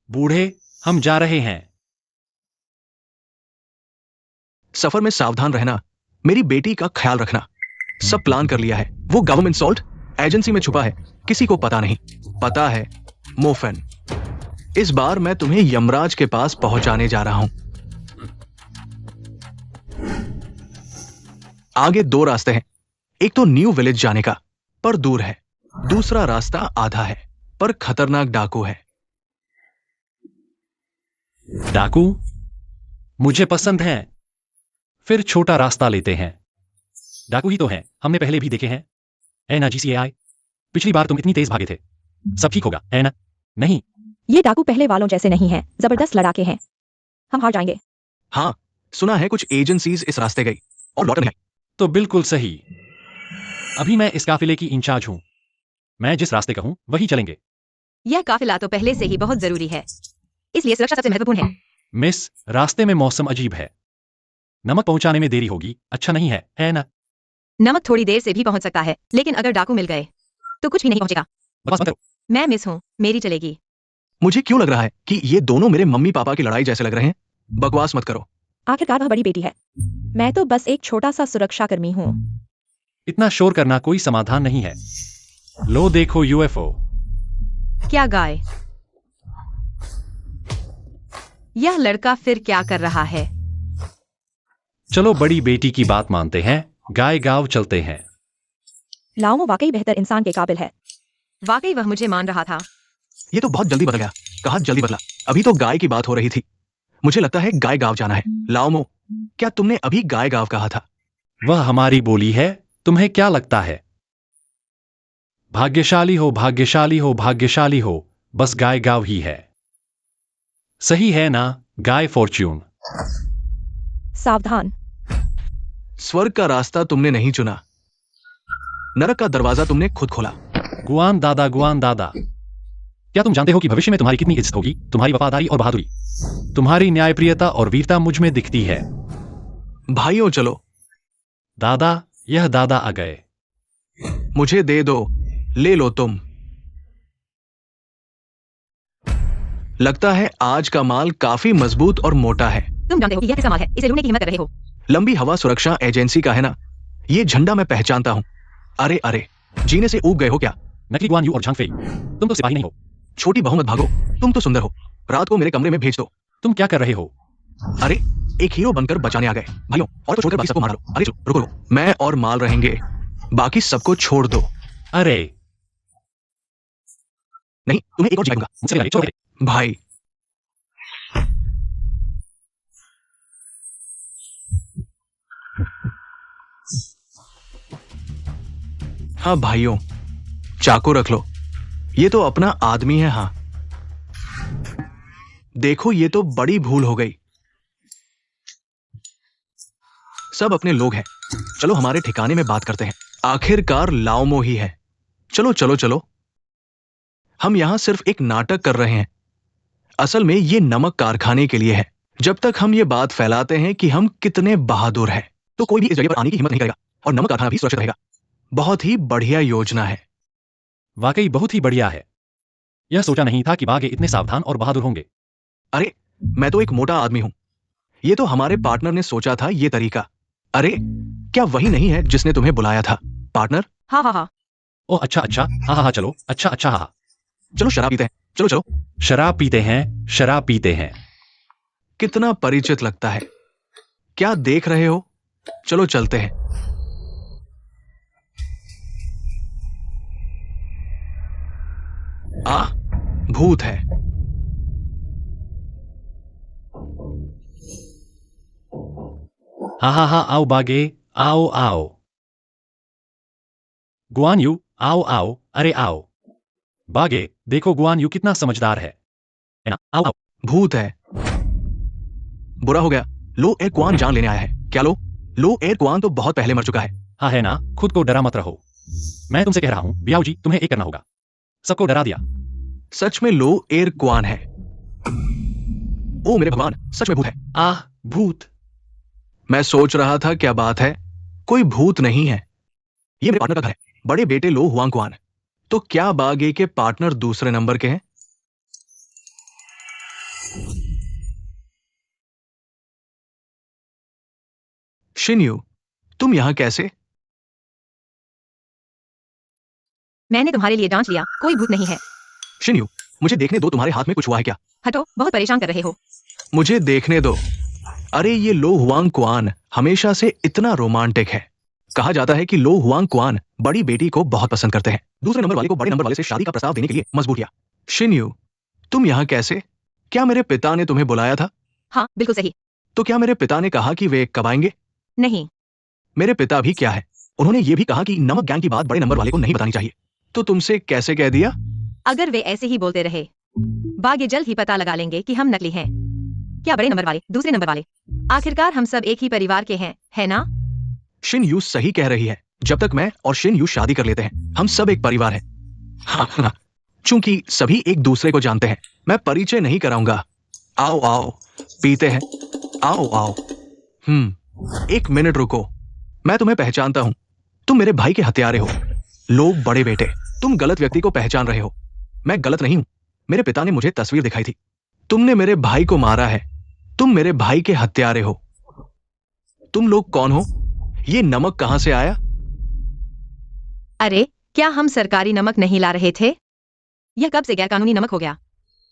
बूढ़े, हम जा रहे हैं। सफर में सावधान रहना। मेरी बेटी का ख्याल रखना। सब प्लान कर लिया है। वो गवर्नमेंट सॉल्ट एजेंसी में छुपा है, किसी को पता नहीं। पता है मोफन, इस बार मैं तुम्हें यमराज के पास पहुंचाने जा रहा हूं। आगे 2 रास्ते हैं। एक तो न्यू विलेज जाने का, पर दूर है। दूसरा रास्ता आधा है, पर खतरनाक डाकू है। डाकू मुझे पसंद हैं। फिर छोटा रास्ता लेते हैं। डाकू ही तो हैं, हमने पहले भी देखे हैं। है ना GCAI? पिछली बार तुम इतनी तेज भागे थे। सब ठीक होगा, है ना? नहीं, ये डाकू पहले वालों जैसे नहीं हैं, जबरदस्त लड़ाके हैं। हम हार जाएंगे। हाँ, सुना है कुछ एजेंसीज इस रास्ते गई और लौट नहीं। तो बिल्कुल सही। अभी मैं इस काफिले की इंचार्ज हूं। मैं जिस रास्ते कहूं वही चलेंगे। यह काफिला तो पहले से ही बहुत जरूरी है, इसलिए सुरक्षा सबसे महत्वपूर्ण है। मिस, रास्ते में मौसम अजीब है। नमक पहुंचाने में देरी होगी, अच्छा नहीं है ना? नमक थोड़ी देर से भी पहुंच सकता है, लेकिन अगर डाकू मिल गए तो कुछ भी नहीं पहुंचेगा। बकवास मत करो। मैं मिस हूं, मेरी चलेगी। मुझे क्यों लग रहा है कि ये दोनों मेरे मम्मी पापा की लड़ाई जैसे लग रहे हैं? बकवास मत करो। आखिरकार वह बड़ी बेटी है, मैं तो बस एक छोटा सा सुरक्षाकर्मी हूँ। इतना शोर करना कोई समाधान नहीं है। लो देखो यूएफओ। क्या गाय? यह लड़का फिर क्या कर रहा है? चलो बड़ी बेटी की बात मानते हैं, गाय गांव चलते हैं। लाओमो वाकई बेहतर इंसान के काबिल है। वाकई वह मुझे मान रहा था। ये तो बहुत जल्दी बदल गया। कहाँ जल्दी बदला? अभी तो गाय की बात हो रही थी। मुझे लगता है गाय गांव जाना है। लाओमो, क्या तुमने अभी गाय गांव कहा था? वह हमारी बोली है, तुम्हें क्या लगता है? भाग्यशाली हो, भाग्यशाली हो, भाग्यशाली हो, बस गाय गांव ही है। सही है ना गाय फॉर्च्यून? सावधान। स्वर्ग का रास्ता तुमने नहीं चुना, नरक का दरवाजा तुमने खुद खोला। गुआन दादा, गुआन दादा, क्या तुम जानते हो कि भविष्य में तुम्हारी कितनी इज्जत होगी? तुम्हारी वफादारी और बहादुरी, तुम्हारी न्यायप्रियता और वीरता मुझ में दिखती है। भाइयों चलो। दादा, यह दादा आ गए। मुझे दे दो, ले लो तुम। लगता है आज का माल काफी मजबूत और मोटा है। तुम जानते हो कि यह किसका माल है? इसे लूटने की हिम्मत कर रहे हो? लंबी हवा सुरक्षा एजेंसी का है ना? ये झंडा मैं पहचानता हूं। अरे अरे, जीने से ऊब गए हो क्या? नकली गुआन यू और झांगफेई, तुम तो सिपाही नहीं हो। छोटी बहू मत भागो, तुम तो सुंदर हो। रात को मेरे कमरे में भेज दो। तुम क्या कर रहे हो? अरे, एक हीरो बनकर बचाने आ गए। भाइयों, और तो छोड़कर बाकी सबको मार लो। अरे रुको रुको, मैं और माल रहेंगे, बाकी सबको छोड़ दो। अरे नहीं, तुम्हें एक और जिलाऊंगा। मुझसे लड़ाई, छोड़ो मेरे। भाई, हाँ भाइयों, चाकू रख लो। ये तो अपना आदमी है। हाँ देखो, ये तो बड़ी भूल हो गई। सब अपने लोग हैं, चलो हमारे ठिकाने में बात करते हैं। आखिरकार लाओमो ही है। चलो चलो चलो, हम यहां सिर्फ एक नाटक कर रहे हैं। असल में ये नमक कारखाने के लिए है। जब तक हम ये बात फैलाते हैं कि हम कितने बहादुर हैं, तो कोई भी इस जगह पर आने की हिम्मत नहीं करेगा और नमक कारखाना भी सुरक्षित रहेगा। बहुत ही बढ़िया योजना है। वाकई बहुत ही बढ़िया है। यह सोचा नहीं था कि बागे इतने सावधान और बहादुर होंगे। अरे, मैं तो एक मोटा आदमी हूं। ये तो हमारे पार्टनर ने सोचा था ये तरीका। अरे, क्या वही नहीं है जिसने तुम्हें बुलाया था? पार्टनर? हाँ हाँ हाँ। ओह अच्छा अच्छा, हाँ हाँ हाँ, चलो अच्छा अच्छा, हाँ हाँ। चलो शराब पीते हैं। चलो चलो। शराब पीते हैं, शराब पीते हैं। कितना परिचित लगता है। क्या देख रहे हो? चलो चलते हैं। भूत है। हाँ हाँ हाँ, आओ बागे, आओ आओ। गुआन यू, आओ आओ, अरे आओ। बागे, देखो गुआन यू कितना समझदार है ना? आओ आओ। भूत है। बुरा हो गया, लो एयर क्वान जान लेने आया है। क्या लो? लो एयर क्वान तो बहुत पहले मर चुका है। हाँ है ना, खुद को डरा मत रहो। मैं तुमसे कह रहा हूं बियाऊ जी, तुम्हें एक करना होगा। सबको डरा दिया। सच में लो एयर क्वान है। ओ मेरे भगवान, सच में भूत है। आह, भूत। मैं सोच रहा था क्या बात है, कोई भूत नहीं है। ये मेरे पार्टनर का घर है, बड़े बेटे लो हुआंग क्वान। तो क्या बागे के पार्टनर दूसरे नंबर के हैं? शिन्यू, तुम यहां कैसे? मैंने तुम्हारे लिए जांच लिया, कोई भूत नहीं है। शिन्यू, मुझे देखने दो, तुम्हारे हाथ में कुछ हुआ है क्या? हटो, बहुत परेशान कर रहे हो। मुझे देखने दो। अरे ये लो हुआंग क्वान हमेशा से इतना रोमांटिक है। कहा जाता है कि लो हुआंग क्वान बड़ी बेटी को बहुत पसंद करते हैं। दूसरे नंबर वाले को बड़े नंबर वाले से शादी का प्रस्ताव देने के लिए मजबूर किया। शिन्यू, तुम यहां कैसे? क्या मेरे पिता ने तुम्हें बुलाया था? हाँ बिल्कुल सही। तो क्या मेरे पिता ने कहा कि वे कब आएंगे? नहीं। मेरे पिता भी क्या है, उन्होंने ये भी कहा कि नमक गैंग की बात बड़े नंबर वाले को नहीं बतानी चाहिए। तो तुमसे कैसे कह दिया? अगर वे ऐसे ही बोलते रहे, बागे जल्द ही पता लगा लेंगे कि हम नकली हैं। क्या बड़े नंबर वाले, दूसरे नंबर वाले? आखिरकार हम सब एक ही परिवार के हैं, है ना? शिन यू सही कह रही है। जब तक मैं और शिन यू शादी कर लेते हैं, हम सब एक परिवार हैं। हाँ, चूंकि सभी एक दूसरे को जानते हैं, मैं परिचय नहीं कराऊंगा। आओ आओ, पीते हैं। आओ आओ। एक मिनट रुको, मैं तुम्हें पहचानता हूं। तुम मेरे भाई के हत्यारे हो। लोग बड़े बेटे, तुम गलत व्यक्ति को पहचान रहे हो। मैं गलत नहीं हूं। मेरे पिता ने मुझे तस्वीर दिखाई थी। तुमने मेरे भाई को मारा है। तुम मेरे भाई के हत्यारे हो। तुम लोग कौन हो? ये नमक कहां से आया? अरे, क्या हम सरकारी नमक नहीं ला रहे थे? यह कब से गैरकानूनी नमक हो गया?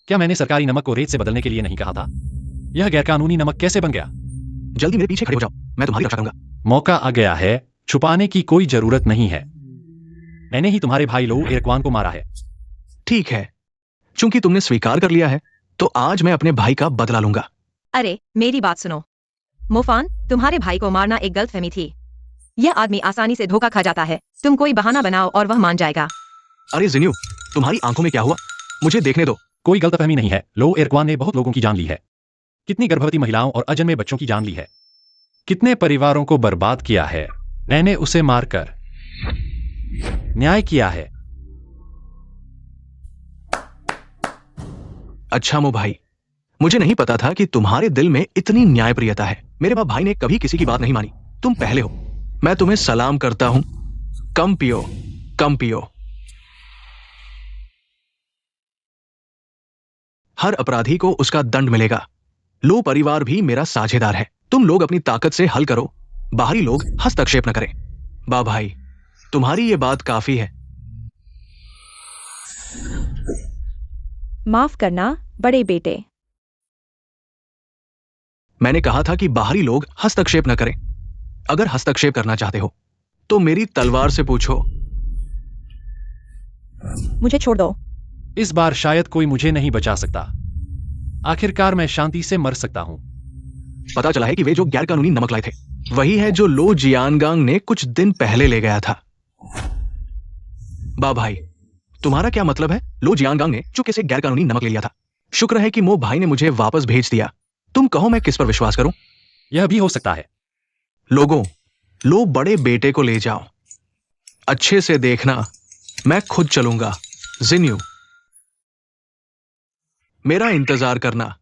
क्या मैंने सरकारी नमक को रेत से बदलने के लिए नहीं कहा था? यह गैरकानूनी नमक कैसे बन गया? जल्दी मेरे पीछे खड़े हो जाओ, मैं तुम्हारी रक्षा करूंगा। मौका आ गया है, छुपाने की कोई जरूरत नहीं है। मैंने ही तुम्हारे भाई लो एरक्वान को मारा है। ठीक है, चूंकि तुमने स्वीकार कर लिया है, तो आज मैं अपने भाई का बदला लूंगा। अरे, मेरी बात सुनो। मोफान, तुम्हारे भाई को मारना एक गलतफहमी थी। यह आदमी आसानी से धोखा खा जाता है। तुम कोई बहाना बनाओ और वह मान जाएगा। अरे जिन्यू, तुम्हारी आंखों में क्या हुआ? मुझे देखने दो। कोई गलतफहमी नहीं है। लो एरक्वान ने बहुत लोगों की जान ली है। कितनी गर्भवती महिलाओं और अजन्मे बच्चों की जान ली है। कितने परिवारों को बर्बाद किया है। मैंने उसे मारकर न्याय किया है। अच्छा मो भाई, मुझे नहीं पता था कि तुम्हारे दिल में इतनी न्यायप्रियता है। मेरे बाप भाई ने कभी किसी की बात नहीं मानी। तुम पहले हो। मैं तुम्हें सलाम करता हूं। कम पियो, कम पियो। हर अपराधी को उसका दंड मिलेगा। लो परिवार भी मेरा साझेदार है। तुम लोग अपनी ताकत से हल करो। बाहरी लोग हस्तक्षेप न करें। बा भाई, तुम्हारी ये बात काफी है। माफ करना बड़े बेटे। मैंने कहा था कि बाहरी लोग हस्तक्षेप न करें। अगर हस्तक्षेप करना चाहते हो तो मेरी तलवार से पूछो। मुझे छोड़ दो। इस बार शायद कोई मुझे नहीं बचा सकता। आखिरकार मैं शांति से मर सकता हूं। पता चला है कि वे जो गैरकानूनी नमक लाए थे वही है जो लो जियानगांग ने कुछ दिन पहले ले गया था। बा भाई, तुम्हारा क्या मतलब है? लो जियानगांग ने चुपके से गैरकानूनी नमक ले लिया था। शुक्र है कि मो भाई ने मुझे वापस भेज दिया। तुम कहो मैं किस पर विश्वास करूं? यह भी हो सकता है। लोगों, लो बड़े बेटे को ले जाओ। अच्छे से देखना, मैं खुद चलूंगा। जिन्यू, मेरा इंतजार करना।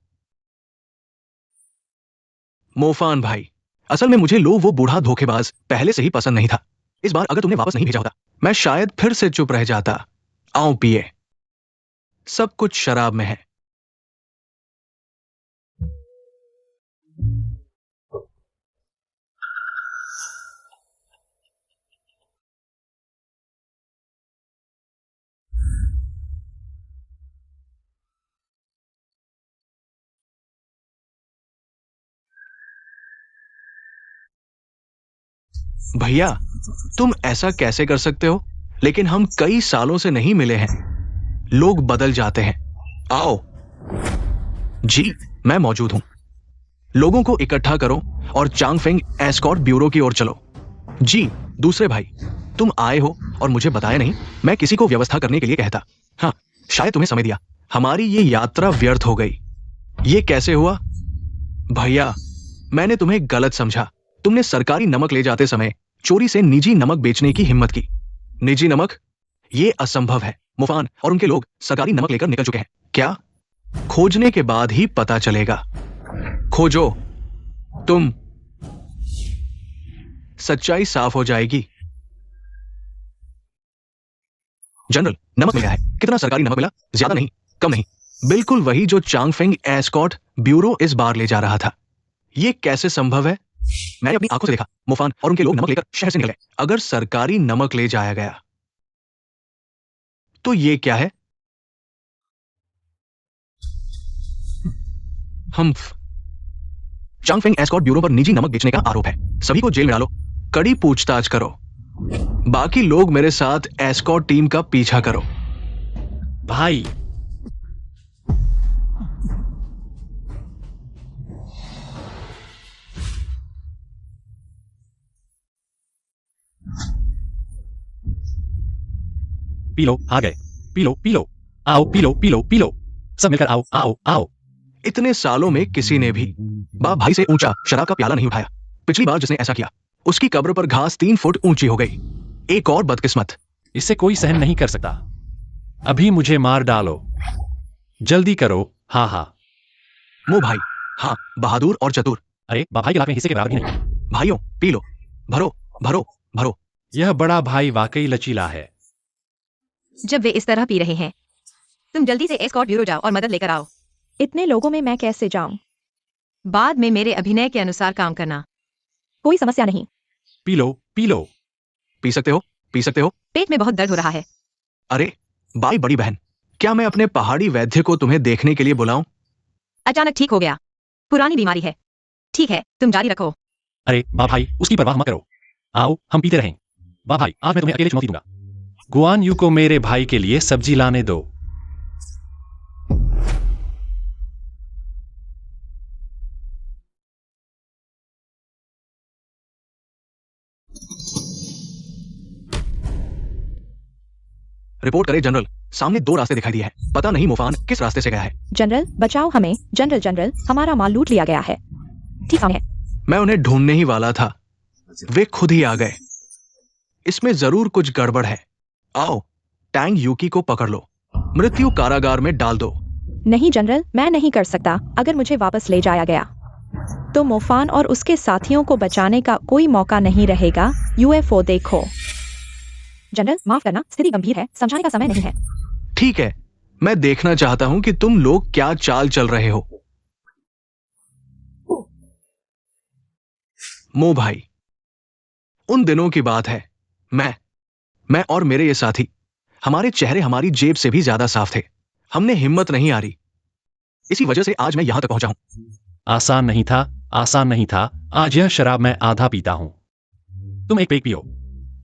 मोफान भाई, असल में मुझे लो वो बूढ़ा धोखेबाज पहले से ही पसंद नहीं था। इस बार अगर तुमने वापस नहीं भेजा होता, मैं शायद फिर से चुप रह जाता। आओ पिए। सब कुछ शराब में है। भैया, तुम ऐसा कैसे कर सकते हो? लेकिन हम कई सालों से नहीं मिले हैं। लोग बदल जाते हैं। आओ। जी, मैं मौजूद हूं। लोगों को इकट्ठा करो और चांगफेंग एस्कॉर्ट ब्यूरो की ओर चलो। जी, दूसरे भाई, तुम आए हो और मुझे बताया नहीं। मैं किसी को व्यवस्था करने के लिए कहता। हाँ, शायद तुम्हें समय दिया। हमारी ये यात्रा व्यर्थ हो गई। ये कैसे हुआ? भैया, मैंने तुम्हें गलत समझा। तुमने सरकारी नमक ले जाते समय चोरी से निजी नमक बेचने की हिम्मत की। निजी नमक? ये असंभव है। मुफान और उनके लोग सरकारी नमक लेकर निकल चुके हैं। क्या? खोजने के बाद ही पता चलेगा। खोजो। तुम। सच्चाई साफ हो जाएगी। जनरल, नमक मिला है। कितना सरकारी नमक मिला? ज्यादा नहीं, कम नहीं, बिल्कुल वही जो चांगफेंग एस्कॉर्ट ब्यूरो इस बार ले जा रहा था। ये कैसे संभव है? मैंने अपनी आंखों से देखा। मुफान और उनके लोग नमक लेकर शहर से निकले। अगर सरकारी नमक ले जाया गया तो ये क्या है? हम चांगफेंग एस्कॉर्ट ब्यूरो पर निजी नमक बेचने का आरोप है। सभी को जेल में डालो। कड़ी पूछताछ करो। बाकी लोग मेरे साथ एस्कॉर्ट टीम का पीछा करो। भाई, पी लो, आ गए। P low, P low. आओ, P low, P low, P low. सब मिलकर आओ, आओ, आओ। इतने सालों में किसी ने भी बाप भाई से ऊंचा शराब का प्याला नहीं उठाया। पिछली बार जिसने ऐसा किया उसकी कब्र पर घास 3 फुट ऊंची हो गई। एक और बदकिस्मत। इसे कोई सहन नहीं कर सकता। अभी मुझे मार डालो। जल्दी करो। हाँ हाँ। मो भाई, हाँ, बहादुर और चतुर। अरे, भाई के लाख में हिस्से के बराबर भी नहीं। भाइयों, पी लो। भरो, भरो, भरो। यह बड़ा भाई वाकई लचीला है। जब वे इस तरह पी रहे हैं तुम जल्दी से एस्कॉर्ट ब्यूरो जाओ और मदद लेकर आओ। इतने लोगों में मैं कैसे जाऊं? बाद में मेरे अभिनय के अनुसार काम करना। कोई समस्या नहीं। P low, P low. P सकते हो, पी सकते हो। पेट में बहुत दर्द हो रहा है। अरे बाई बड़ी बहन, क्या मैं अपने पहाड़ी वैद्य को तुम्हें देखने के लिए बुलाऊं? अचानक ठीक हो गया। पुरानी बीमारी है। ठीक है, तुम जारी रखो। अरे बा भाई, उसकी परवाह मत करो। आओ हम पीते रहें। बा भाई, आज मैं तुम्हें अकेले चुनौती दूंगा। गुआन यू को मेरे भाई के लिए सब्जी लाने दो। रिपोर्ट करें जनरल, सामने 2 रास्ते दिखाई दिए हैं। पता नहीं मोफान किस रास्ते से गया है। जनरल बचाओ हमें। जनरल जनरल हमारा माल लूट लिया गया है। ठीक सामने है। मैं उन्हें ढूंढने ही वाला था, वे खुद ही आ गए। इसमें जरूर कुछ गड़बड़ है। आओ टैंग यूकी को पकड़ लो, मृत्यु कारागार में डाल दो। नहीं जनरल, मैं नहीं कर सकता। अगर मुझे वापस ले जाया गया तो मोफान और उसके साथियों को बचाने का कोई मौका नहीं रहेगा। यूएफओ देखो। जनरल माफ करना, स्थिति गंभीर है, समझाने का समय नहीं है। ठीक है, मैं देखना चाहता हूं कि तुम लोग क्या चाल चल रहे हो। मो भाई, उन दिनों की बात है। मैं और मेरे ये साथी, हमारे चेहरे हमारी जेब से भी ज्यादा साफ थे। हमने हिम्मत नहीं हारी। इसी वजह से आज मैं यहां तक पहुंचा हूं। आसान नहीं था, आसान नहीं था। आज यह शराब मैं आधा पीता हूं। तुम एक पेग पियो।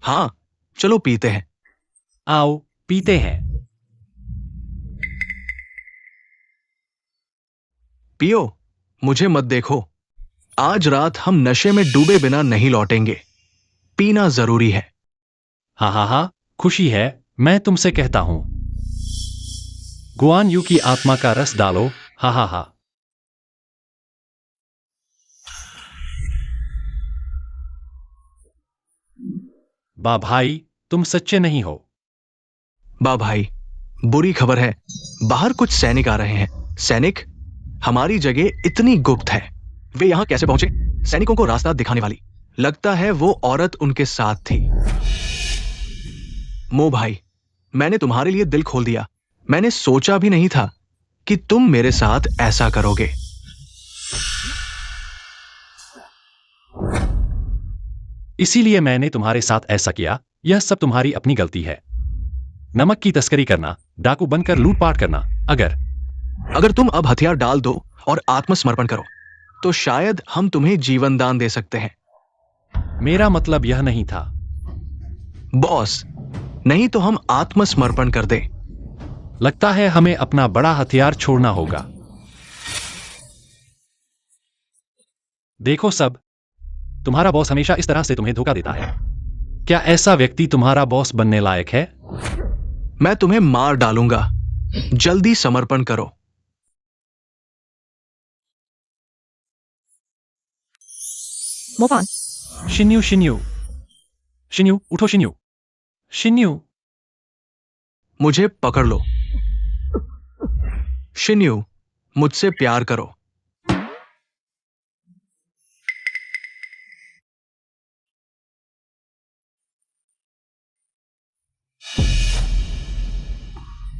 हाँ चलो पीते हैं। आओ पीते हैं। पियो, मुझे मत देखो। आज रात हम नशे में डूबे बिना नहीं लौटेंगे। पीना जरूरी है। हा हा हा, खुशी है, मैं तुमसे कहता हूं। गुआन यू की आत्मा का रस डालो। हा हा हा। बा भाई, तुम सच्चे नहीं हो। बा भाई, बुरी खबर है। बाहर कुछ सैनिक आ रहे हैं। सैनिक? हमारी जगह इतनी गुप्त है, वे यहां कैसे पहुंचे? सैनिकों को रास्ता दिखाने वाली, लगता है वो औरत उनके साथ थी। मो भाई, मैंने तुम्हारे लिए दिल खोल दिया। मैंने सोचा भी नहीं था कि तुम मेरे साथ ऐसा करोगे। इसीलिए मैंने तुम्हारे साथ ऐसा किया। यह सब तुम्हारी अपनी गलती है। नमक की तस्करी करना, डाकू बनकर लूटपाट करना। अगर तुम अब हथियार डाल दो और आत्मसमर्पण करो तो शायद हम तुम्हें जीवन दान दे सकते हैं। मेरा मतलब यह नहीं था। बॉस, नहीं तो हम आत्मसमर्पण कर दें। लगता है हमें अपना बड़ा हथियार छोड़ना होगा। देखो सब, तुम्हारा बॉस हमेशा इस तरह से तुम्हें धोखा देता है। क्या ऐसा व्यक्ति तुम्हारा बॉस बनने लायक है? मैं तुम्हें मार डालूंगा। जल्दी समर्पण करो। मोफान, शिन्यू शिन्यू शिन्यू, उठो शिन्यू। शिन्यू, मुझे पकड़ लो। शिन्यू, मुझसे प्यार करो।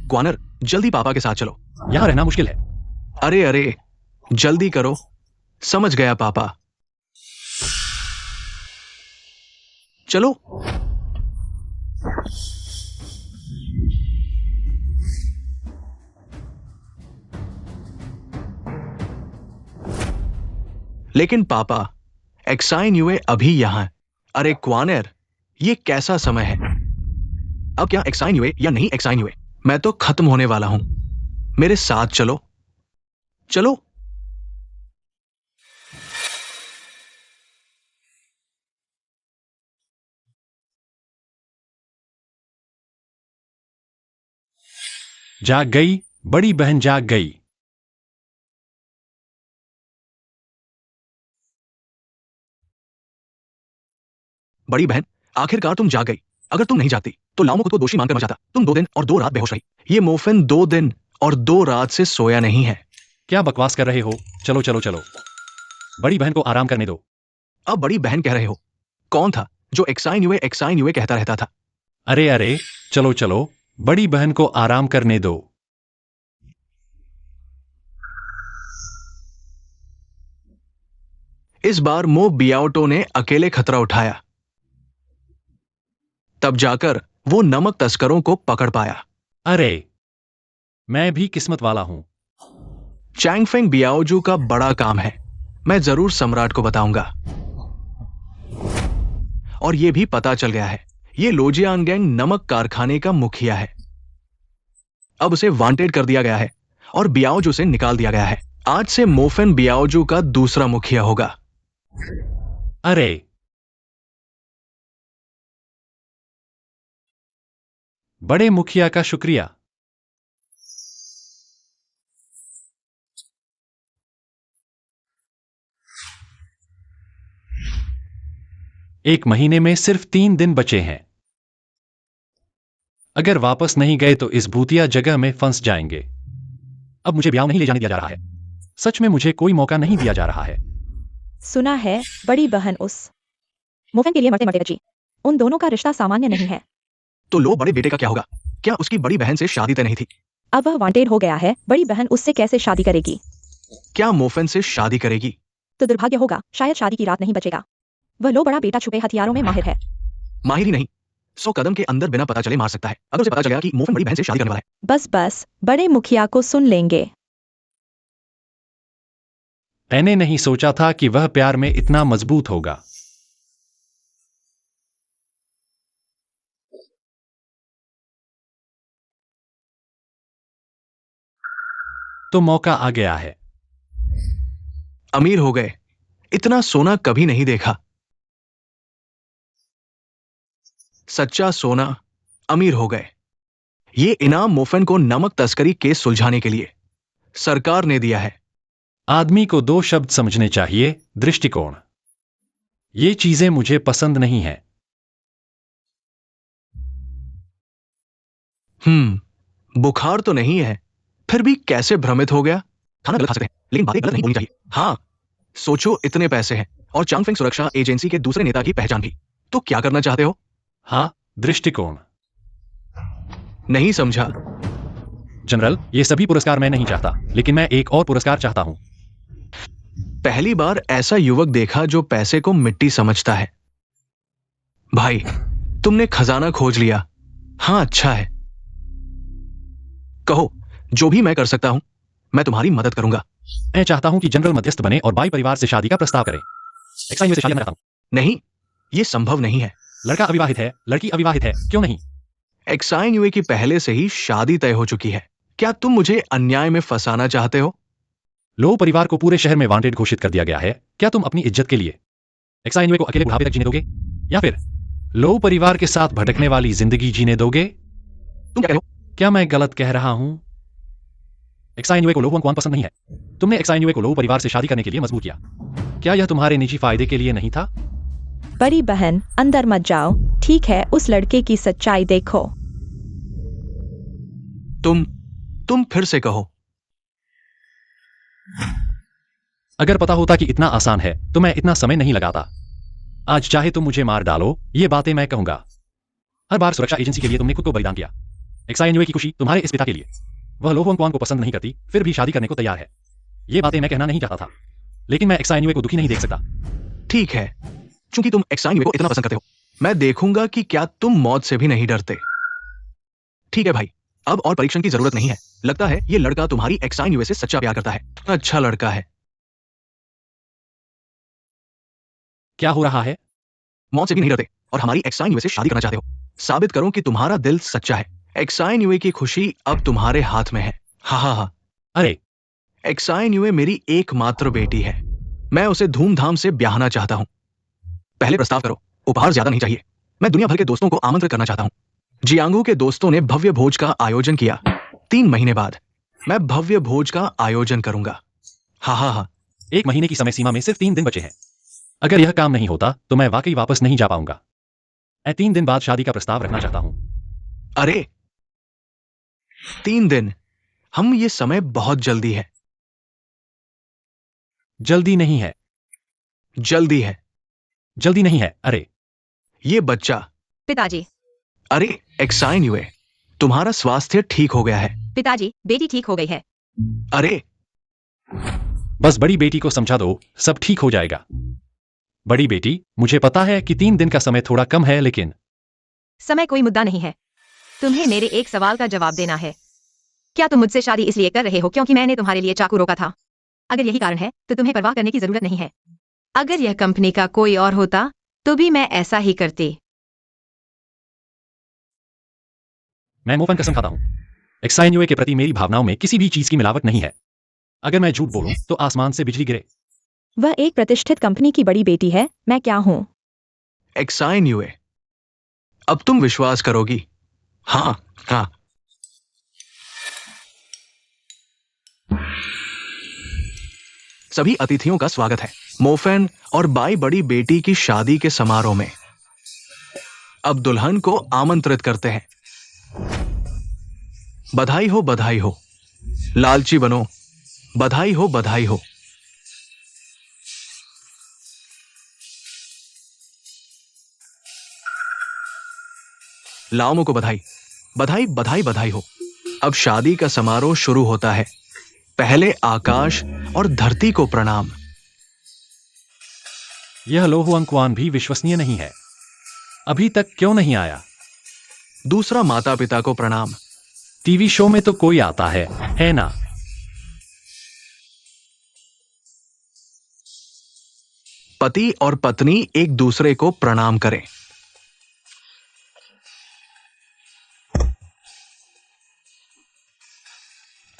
ग्वानर, जल्दी पापा के साथ चलो। यहां रहना मुश्किल है। अरे अरे, जल्दी करो। समझ गया पापा। चलो। लेकिन पापा, एक्साइन यूए अभी यहां है। अरे क्वानर, ये कैसा समय है? अब क्या एक्साइन यूए या नहीं एक्साइन यूए? मैं तो खत्म होने वाला हूं। मेरे साथ चलो। चलो। जाग गई, बड़ी बहन जाग गई। बड़ी बहन, आखिरकार तुम जाग गई। अगर तुम नहीं जागती तो लाओ खुद को दोषी मानकर मर जाता। तुम 2 दिन और 2 रात बेहोश रही। ये मोफिन 2 दिन और 2 रात से सोया नहीं है। क्या बकवास कर रहे हो? चलो चलो चलो, बड़ी बहन को आराम करने दो। अब बड़ी बहन कह रहे हो? कौन था जो एक्साइन यूए कहता रहता था? अरे अरे, चलो चलो, बड़ी बहन को आराम करने दो। इस बार मो बियाओटो ने अकेले खतरा उठाया। तब जाकर वो नमक तस्करों को पकड़ पाया। अरे, मैं भी किस्मत वाला हूं। चैंगफेंग बियाओजू का बड़ा काम है, मैं जरूर सम्राट को बताऊंगा। और यह भी पता चल गया है, ये लोजियांगैंग नमक कारखाने का मुखिया है। अब उसे वांटेड कर दिया गया है और बियाओजू से निकाल दिया गया है। आज से मोफेन बियाओजू का दूसरा मुखिया होगा। अरे, बड़े मुखिया का शुक्रिया। एक महीने में सिर्फ 3 दिन बचे हैं। अगर वापस नहीं गए तो इस भूतिया जगह में फंस जाएंगे। अब मुझे ब्याह नहीं ले जाने दिया जा रहा है। सच में मुझे कोई मौका नहीं दिया जा रहा है। सुना है बड़ी बहन उस मोफेन के लिए मरते मरते बची। उन दोनों का रिश्ता सामान्य नहीं है। तो लो बड़े बेटे का क्या होगा? क्या उसकी बड़ी बहन से शादी तय नहीं थी? अब वह वांटेड हो गया है, बड़ी बहन उससे कैसे शादी करेगी? क्या मोफेन से शादी करेगी? तो दुर्भाग्य होगा, शायद शादी की रात नहीं बचेगा। वह लो बड़ा बेटा छुपे हथियारों में माहिर है। माहिर ही नहीं, 100 कदम के अंदर बिना पता चले मार सकता है। अगर उसे पता चलेगा कि मोफेन बड़ी बहन से शादी करने वाला है। बस बड़े मुखिया को सुन लेंगे। मैंने नहीं सोचा था कि वह प्यार में इतना मजबूत होगा। तो मौका आ गया है। अमीर हो गए, इतना सोना कभी नहीं देखा। सच्चा सोना, अमीर हो गए। ये इनाम मोफेन को नमक तस्करी केस सुलझाने के लिए सरकार ने दिया है। आदमी को 2 शब्द समझने चाहिए, दृष्टिकोण। ये चीजें मुझे पसंद नहीं है। बुखार तो नहीं है, फिर भी कैसे भ्रमित हो गया? खाना गलत खा सकते हैं, लेकिन बातें गलत नहीं बोलनी चाहिए। हाँ, सोचो इतने पैसे हैं और चांगफेंग सुरक्षा एजेंसी के दूसरे नेता की पहचान भी। तो क्या करना चाहते हो? हाँ, दृष्टिकोण। नहीं समझा। जनरल, ये सभी पुरस्कार मैं नहीं चाहता, लेकिन मैं एक और पुरस्कार चाहता हूं। पहली बार ऐसा युवक देखा जो पैसे को मिट्टी समझता है। भाई, तुमने खजाना खोज लिया। हाँ, अच्छा है। कहो, जो भी मैं कर सकता हूं, मैं तुम्हारी मदद करूंगा। मैं चाहता हूं कि जनरल मध्यस्थ बने और बाई परिवार से शादी का प्रस्ताव करें। एक्साइन में से शादी करना चाहता हूं। नहीं, यह संभव नहीं है। लड़का अविवाहित है, लड़की अविवाहित है, क्यों नहीं? एक्साइन यूए की पहले से ही शादी तय हो चुकी है। क्या तुम मुझे अन्याय में फंसाना चाहते हो? लो परिवार को पूरे शहर में वांटेड घोषित कर दिया गया है। क्या तुम अपनी इज्जत के लिए एक्साइन यूए को अकेले बुढ़ापे तक जीने दोगे, या फिर लो परिवार के साथ भटकने वाली जिंदगी जीने दोगे? तुम क्या कह रहे हो? क्या मैं गलत कह रहा हूं? एक्साइन यूए को लो वंग पसंद नहीं है। तुमने एक्साइन यूए को लो परिवार से शादी करने के लिए मजबूर किया। क्या यह तुम्हारे निजी फायदे के लिए नहीं था? बड़ी बहन, अंदर मत जाओ। ठीक है, उस लड़के की सच्चाई देखो। तुम फिर से कहो। अगर पता होता कि इतना आसान है तो मैं इतना समय नहीं लगाता। आज चाहे तुम मुझे मार डालो, ये बातें मैं कहूंगा। हर बार सुरक्षा एजेंसी के लिए तुमने खुद को बलिदान किया। एक्साइन यूए की खुशी तुम्हारे इस पिता के लिए। वह लो वंग को पसंद नहीं करती, फिर भी शादी करने को तैयार है। ये बातें मैं कहना नहीं चाहता था, लेकिन मैं एक्साइन यूए को दुखी नहीं देख सकता। ठीक है, चूंकि तुम एक्साइन यूए को इतना पसंद करते हो, मैं देखूंगा कि क्या तुम मौत से भी नहीं डरते। ठीक है भाई, अब और परीक्षण की जरूरत नहीं है। लगता है ये लड़का तुम्हारी एक्साइन यूए से सच्चा प्यार करता है। अच्छा लड़का है। क्या हो रहा है? मौत से भी नहीं डरते और हमारी एक्साइन यूए से शादी करना चाहते हो। साबित करो कि तुम्हारा दिल सच्चा है। एक्साइन यूए की खुशी अब तुम्हारे हाथ में है। हा। अरे, एक्साइन यूए मेरी एकमात्र बेटी है। मैं उसे धूमधाम से ब्याहना चाहता हूं। पहले प्रस्ताव करो। उपहार ज्यादा नहीं चाहिए। मैं दुनिया भर के दोस्तों को आमंत्रित करना चाहता हूं। जियांगू के दोस्तों ने भव्य भोज का आयोजन किया। 3 महीने बाद मैं भव्य भोज का आयोजन करूंगा। हा। 1 महीने की समय सीमा में सिर्फ 3 दिन बचे हैं। अगर यह काम नहीं होता तो मैं वाकई वापस नहीं जा पाऊंगा। मैं 3 दिन बाद शादी का प्रस्ताव रखना चाहता हूं। अरे 3 दिन, हम ये समय बहुत जल्दी है। जल्दी नहीं है। जल्दी है। जल्दी नहीं है। अरे, ये बच्चा। पिताजी। अरे एक्साइन यूए, तुम्हारा स्वास्थ्य ठीक हो गया है। पिताजी, बेटी ठीक हो गई है। अरे बस बड़ी बेटी को समझा दो, सब ठीक हो जाएगा। बड़ी बेटी, मुझे पता है कि 3 दिन का समय थोड़ा कम है, लेकिन समय कोई मुद्दा नहीं है। तुम्हें मेरे एक सवाल का जवाब देना है। क्या तुम मुझसे शादी इसलिए कर रहे हो क्योंकि मैंने तुम्हारे लिए चाकू रोका था? अगर यही कारण है तो तुम्हें परवाह करने की जरूरत नहीं है। अगर यह कंपनी का कोई और होता तो भी मैं ऐसा ही करती। मैं मोफन कसम खाता हूं। एक्साइन्यूए के प्रति मेरी भावनाओं में किसी भी चीज की मिलावट नहीं है। अगर मैं झूठ बोलूं तो आसमान से बिजली गिरे। वह एक प्रतिष्ठित कंपनी की बड़ी बेटी है, मैं क्या हूं? एक्साइन यूए, अब तुम विश्वास करोगी। हाँ हाँ। सभी अतिथियों का स्वागत है मोफेन और बाई बड़ी बेटी की शादी के समारोह में। अब दुल्हन को आमंत्रित करते हैं। बधाई हो, बधाई हो। लालची बनो, बधाई हो, बधाई हो। लाओमो को बधाई, बधाई, बधाई, बधाई हो। अब शादी का समारोह शुरू होता है। पहले आकाश और धरती को प्रणाम। यह लो हुआंग क्वान भी विश्वसनीय नहीं है। अभी तक क्यों नहीं आया? दूसरा माता पिता को प्रणाम। टीवी शो में तो कोई आता है ना? पति और पत्नी एक दूसरे को प्रणाम करें।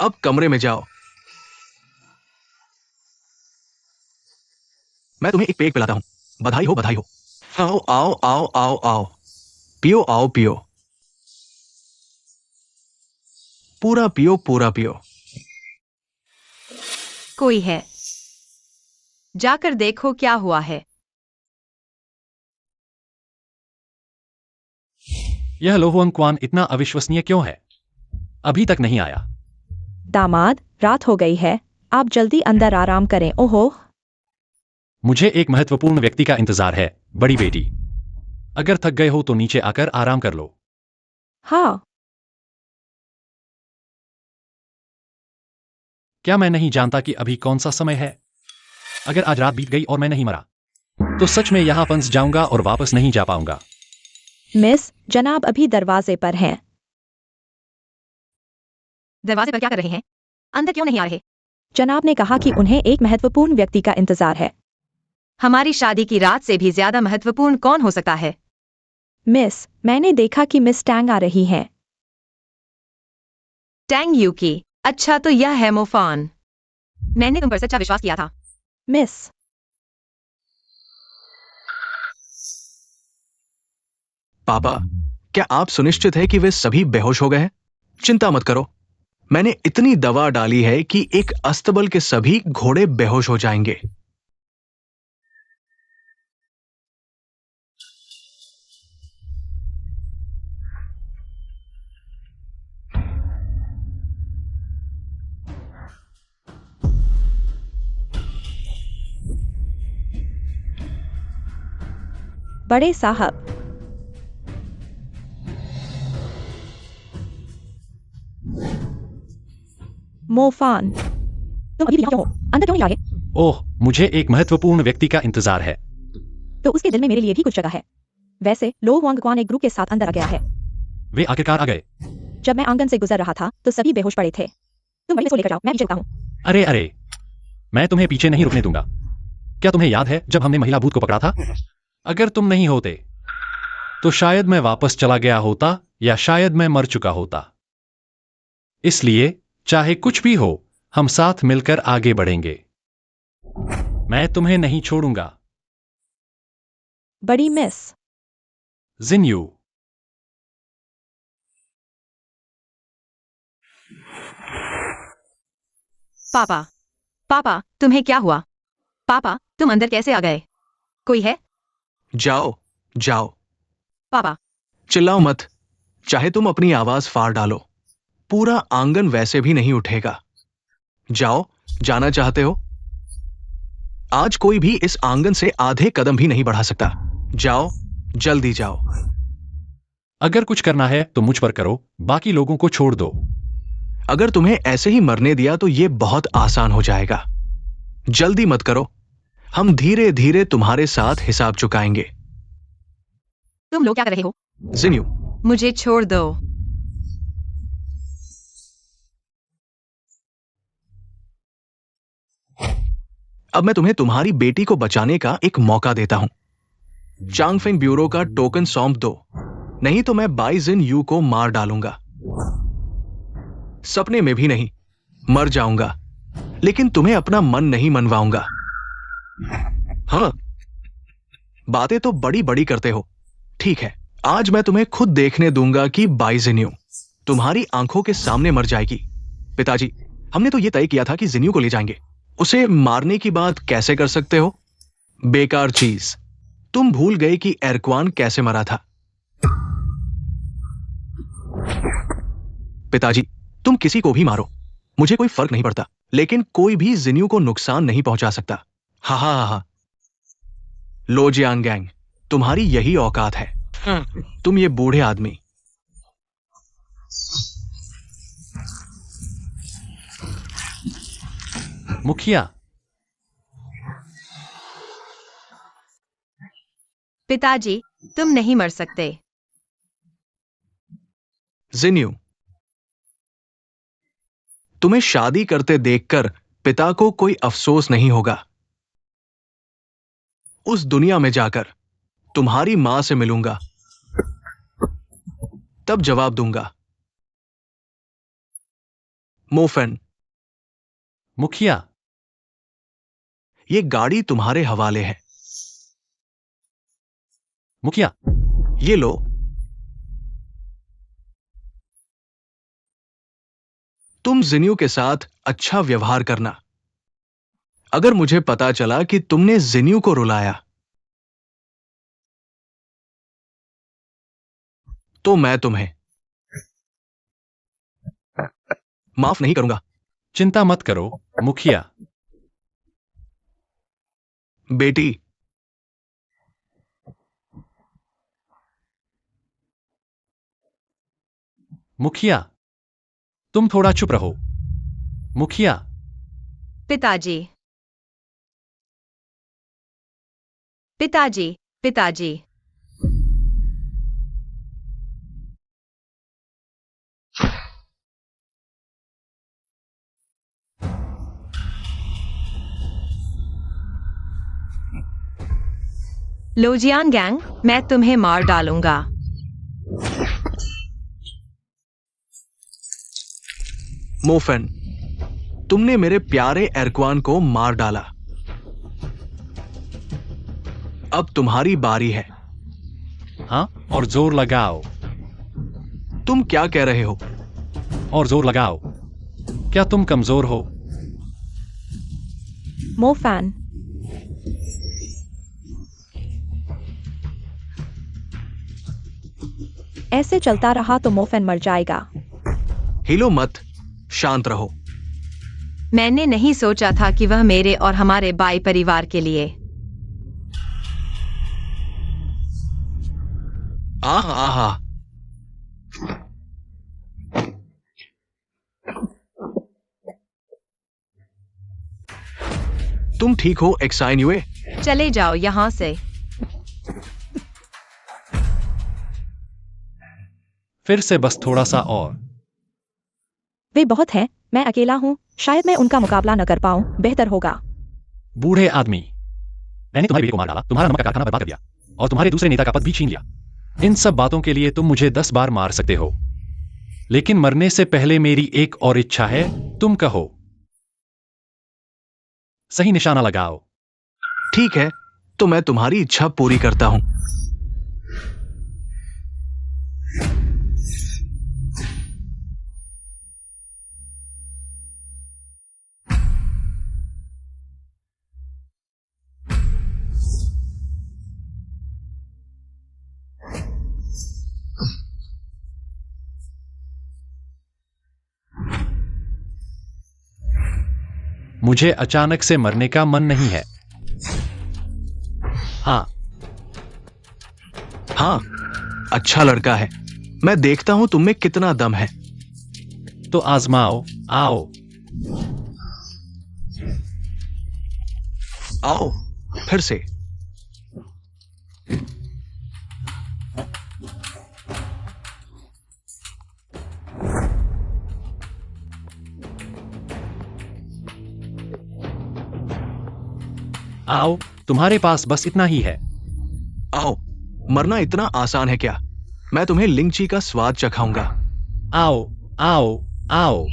अब कमरे में जाओ। मैं तुम्हें एक पेग पिलाता हूं। बधाई हो, बधाई हो। आओ आओ आओ आओ आओ, पियो, आओ पियो। पूरा पियो, पूरा पियो। कोई है, जाकर देखो क्या हुआ है। यह लो हुआंग क्वान इतना अविश्वसनीय क्यों है? अभी तक नहीं आया। दामाद, रात हो गई है, आप जल्दी अंदर आराम करें। ओहो, मुझे एक महत्वपूर्ण व्यक्ति का इंतजार है, बड़ी बेटी। अगर थक गए हो तो नीचे आकर आराम कर लो। हाँ। क्या मैं नहीं जानता कि अभी कौन सा समय है? अगर आज रात बीत गई और मैं नहीं मरा तो सच में यहां फंस जाऊंगा और वापस नहीं जा पाऊंगा। मिस, जनाब अभी दरवाजे पर हैं। दरवाजे पर क्या कर रहे हैं? अंदर क्यों नहीं आ रहे? जनाब ने कहा कि उन्हें एक महत्वपूर्ण व्यक्ति का इंतजार है। हमारी शादी की रात से भी ज्यादा महत्वपूर्ण कौन हो सकता है? मिस, मैंने देखा कि मिस टैंग आ रही हैं। टैंग यूकी, अच्छा तो यह है मोफान। मैंने तुम पर सच्चा विश्वास किया था। मिस, पापा, क्या आप सुनिश्चित है कि वे सभी बेहोश हो गए हैं? चिंता मत करो, मैंने इतनी दवा डाली है कि एक अस्तबल के सभी घोड़े बेहोश हो जाएंगे। बड़े साहब, मोफान, तुम अभी भी यहाँ क्यों हो? अंदर क्यों नहीं आए? ओह, मुझे एक महत्वपूर्ण व्यक्ति का इंतजार है। तो उसके दिल में मेरे लिए भी कुछ जगह है। वैसे लो हुआंग क्वान एक ग्रुप के साथ अंदर आ गया है। वे आखिरकार आ गए। जब मैं आंगन से गुजर रहा था तो सभी बेहोश पड़े थे। तुम बड़ी को लेकर जाओ, मैं पीछे चलता हूँ। अरे अरे, मैं तुम्हें पीछे नहीं रुकने दूंगा। क्या तुम्हें याद है जब हमने महिला भूत को पकड़ा था? अगर तुम नहीं होते तो शायद मैं वापस चला गया होता या शायद मैं मर चुका होता। इसलिए चाहे कुछ भी हो, हम साथ मिलकर आगे बढ़ेंगे। मैं तुम्हें नहीं छोड़ूंगा। बड़ी मिस, जिन्यू। पापा, पापा, तुम्हें क्या हुआ? पापा, तुम अंदर कैसे आ गए? कोई है? जाओ जाओ, पापा, चिल्लाओ मत। चाहे तुम अपनी आवाज फाड़ डालो, पूरा आंगन वैसे भी नहीं उठेगा। जाओ, जाना चाहते हो? आज कोई भी इस आंगन से आधे कदम भी नहीं बढ़ा सकता। जाओ, जल्दी जाओ। अगर कुछ करना है तो मुझ पर करो, बाकी लोगों को छोड़ दो। अगर तुम्हें ऐसे ही मरने दिया तो यह बहुत आसान हो जाएगा। जल्दी मत करो, हम धीरे धीरे तुम्हारे साथ हिसाब चुकाएंगे। तुम लोग क्या कर रहे हो? जिन्यू, मुझे छोड़ दो। अब मैं तुम्हें तुम्हारी बेटी को बचाने का एक मौका देता हूं। चांगफेंग ब्यूरो का टोकन सौंप दो, नहीं तो मैं बाई जिन यू को मार डालूंगा। सपने में भी नहीं, मर जाऊंगा, लेकिन तुम्हें अपना मन नहीं मनवाऊंगा। हाँ, बातें तो बड़ी बड़ी करते हो। ठीक है, आज मैं तुम्हें खुद देखने दूंगा कि बाई जिन्यू तुम्हारी आंखों के सामने मर जाएगी। पिताजी, हमने तो यह तय किया था कि जिन्यू को ले जाएंगे। उसे मारने की बात कैसे कर सकते हो? बेकार चीज। तुम भूल गए कि एरक्वान कैसे मरा था। पिताजी, तुम किसी को भी मारो, मुझे कोई फर्क नहीं पड़ता, लेकिन कोई भी जिन्यू को नुकसान नहीं पहुंचा सकता। हा हा हा। लो जियांगैंग, तुम्हारी यही औकात है। तुम ये बूढ़े आदमी। मुखिया, पिताजी, तुम नहीं मर सकते। जिन्यू, तुम्हें शादी करते देखकर पिता को कोई अफसोस नहीं होगा। उस दुनिया में जाकर तुम्हारी मां से मिलूंगा, तब जवाब दूंगा। मोफेन, मुखिया, ये गाड़ी तुम्हारे हवाले है। मुखिया, ये लो। तुम जिन्यू के साथ अच्छा व्यवहार करना। अगर मुझे पता चला कि तुमने जिन्यू को रुलाया, तो मैं तुम्हें माफ नहीं करूंगा। चिंता मत करो मुखिया। बेटी, मुखिया, तुम थोड़ा चुप रहो। मुखिया, पिताजी, पिताजी, पिताजी। लोजियान गैंग, मैं तुम्हें मार डालूंगा। मोफेन, तुमने मेरे प्यारे एरक्वान को मार डाला। अब तुम्हारी बारी है। हाँ, और जोर लगाओ। तुम क्या कह रहे हो? और जोर लगाओ। क्या तुम कमजोर हो? मोफैन, ऐसे चलता रहा तो मोफेन मर जाएगा। हिलो मत, शांत रहो। मैंने नहीं सोचा था कि वह मेरे और हमारे बाई परिवार के लिए। आह आहा। तुम ठीक हो एक्साइन्युए? चले जाओ यहाँ से। फिर से बस थोड़ा सा और। वे बहुत हैं, मैं अकेला हूँ, शायद मैं उनका मुकाबला न कर पाऊँ, बेहतर होगा। बूढ़े आदमी, मैंने तुम्हारी बेटी को मार डाला, तुम्हारा नमक का कारखाना बर्बाद कर दिया, और तुम्हारे दूसरे नेता का पद भी छीन लिया। इन सब बातों के लिए तुम मुझे 10 बार मार सकते हो, लेकिन मरने से पहले मेरी एक और इच्छा है। तुम कहो। सही निशाना लगाओ। ठीक है, तो मैं तुम्हारी इच्छा पूरी करता हूं। मुझे अचानक से मरने का मन नहीं है। हाँ, हाँ, अच्छा लड़का है। मैं देखता हूं तुम में कितना दम है। तो आजमाओ। आओ। आओ। फिर से। आओ, तुम्हारे पास बस इतना ही है। आओ, मरना इतना आसान है क्या? मैं तुम्हें लिंगची का स्वाद चखाऊंगा। आओ, आओ, आओ।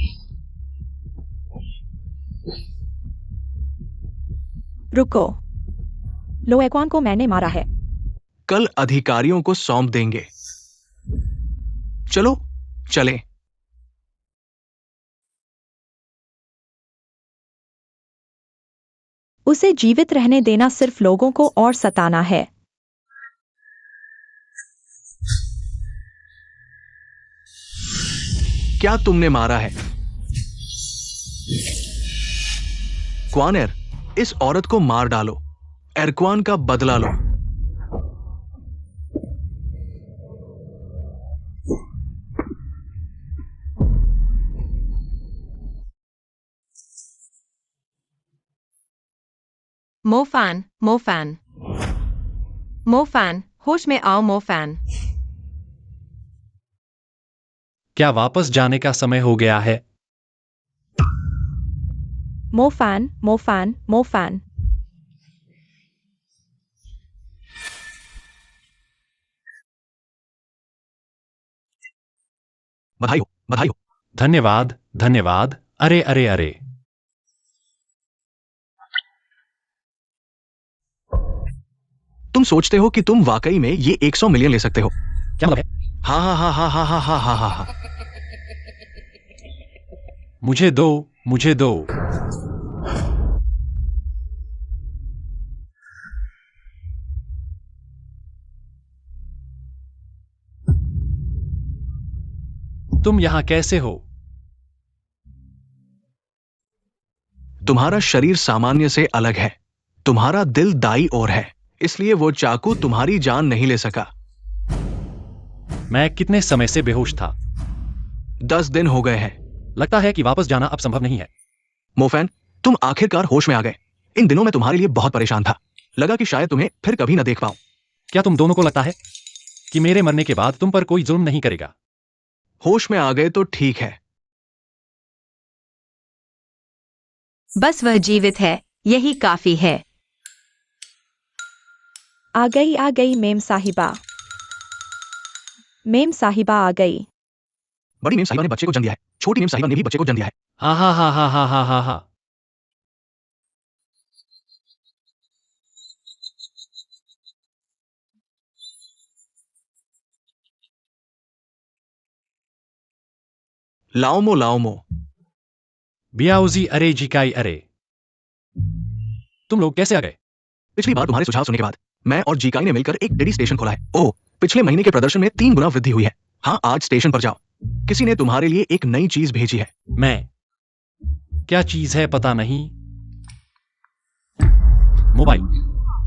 रुको, लोएक्वान को मैंने मारा है। कल अधिकारियों को सौंप देंगे। चलो, चलें। उसे जीवित रहने देना सिर्फ लोगों को और सताना है। क्या तुमने मारा है? क्वानर, इस औरत को मार डालो। एरक्वान का बदला लो। मोफान, मोफान, मोफान, होश में आओ मोफान। क्या वापस जाने का समय हो गया है? मोफान, मोफान, मोफान। बधाई हो, बधाई हो। धन्यवाद, धन्यवाद। अरे अरे अरे। तुम सोचते हो कि तुम वाकई में ये 100 मिलियन ले सकते हो? क्या मतलब है? हा हा हा हा हा हा हा हा हा। मुझे दो, मुझे दो। तुम यहां कैसे हो? तुम्हारा शरीर सामान्य से अलग है। तुम्हारा दिल दाई ओर है, इसलिए वो चाकू तुम्हारी जान नहीं ले सका। मैं कितने समय से बेहोश था? 10 दिन हो गए हैं। लगता है कि वापस जाना अब संभव नहीं है। मोफैन, तुम आखिरकार होश में आ गए। इन दिनों मैं तुम्हारे लिए बहुत परेशान था। लगा कि शायद तुम्हें फिर कभी न देख पाऊं। क्या तुम दोनों को लगता है कि मेरे मरने के बाद तुम पर कोई जुल्म नहीं करेगा? होश में आ गए तो ठीक है। बस वह जीवित है, यही काफी है। आ गई मेम साहिबा। मेम साहिबा आ गई। बड़ी मेम साहिबा ने बच्चे को जन्म दिया है। छोटी मेम साहिबा ने भी बच्चे को जन्म दिया है। हा हा हा हा हा हा हा हा। लाओमो लाओमो। बियाउजी अरे जिकाई अरे। तुम लोग कैसे आ गए? पिछली बार तुम्हारे सुझाव सुनने के बाद मैं और जीकाई ने मिलकर एक डेडी स्टेशन खोला है। ओह, पिछले महीने के प्रदर्शन में 3 गुना वृद्धि हुई है। हाँ, आज स्टेशन पर जाओ। किसी ने तुम्हारे लिए एक नई चीज भेजी है। मैं? क्या चीज है पता नहीं। मोबाइल।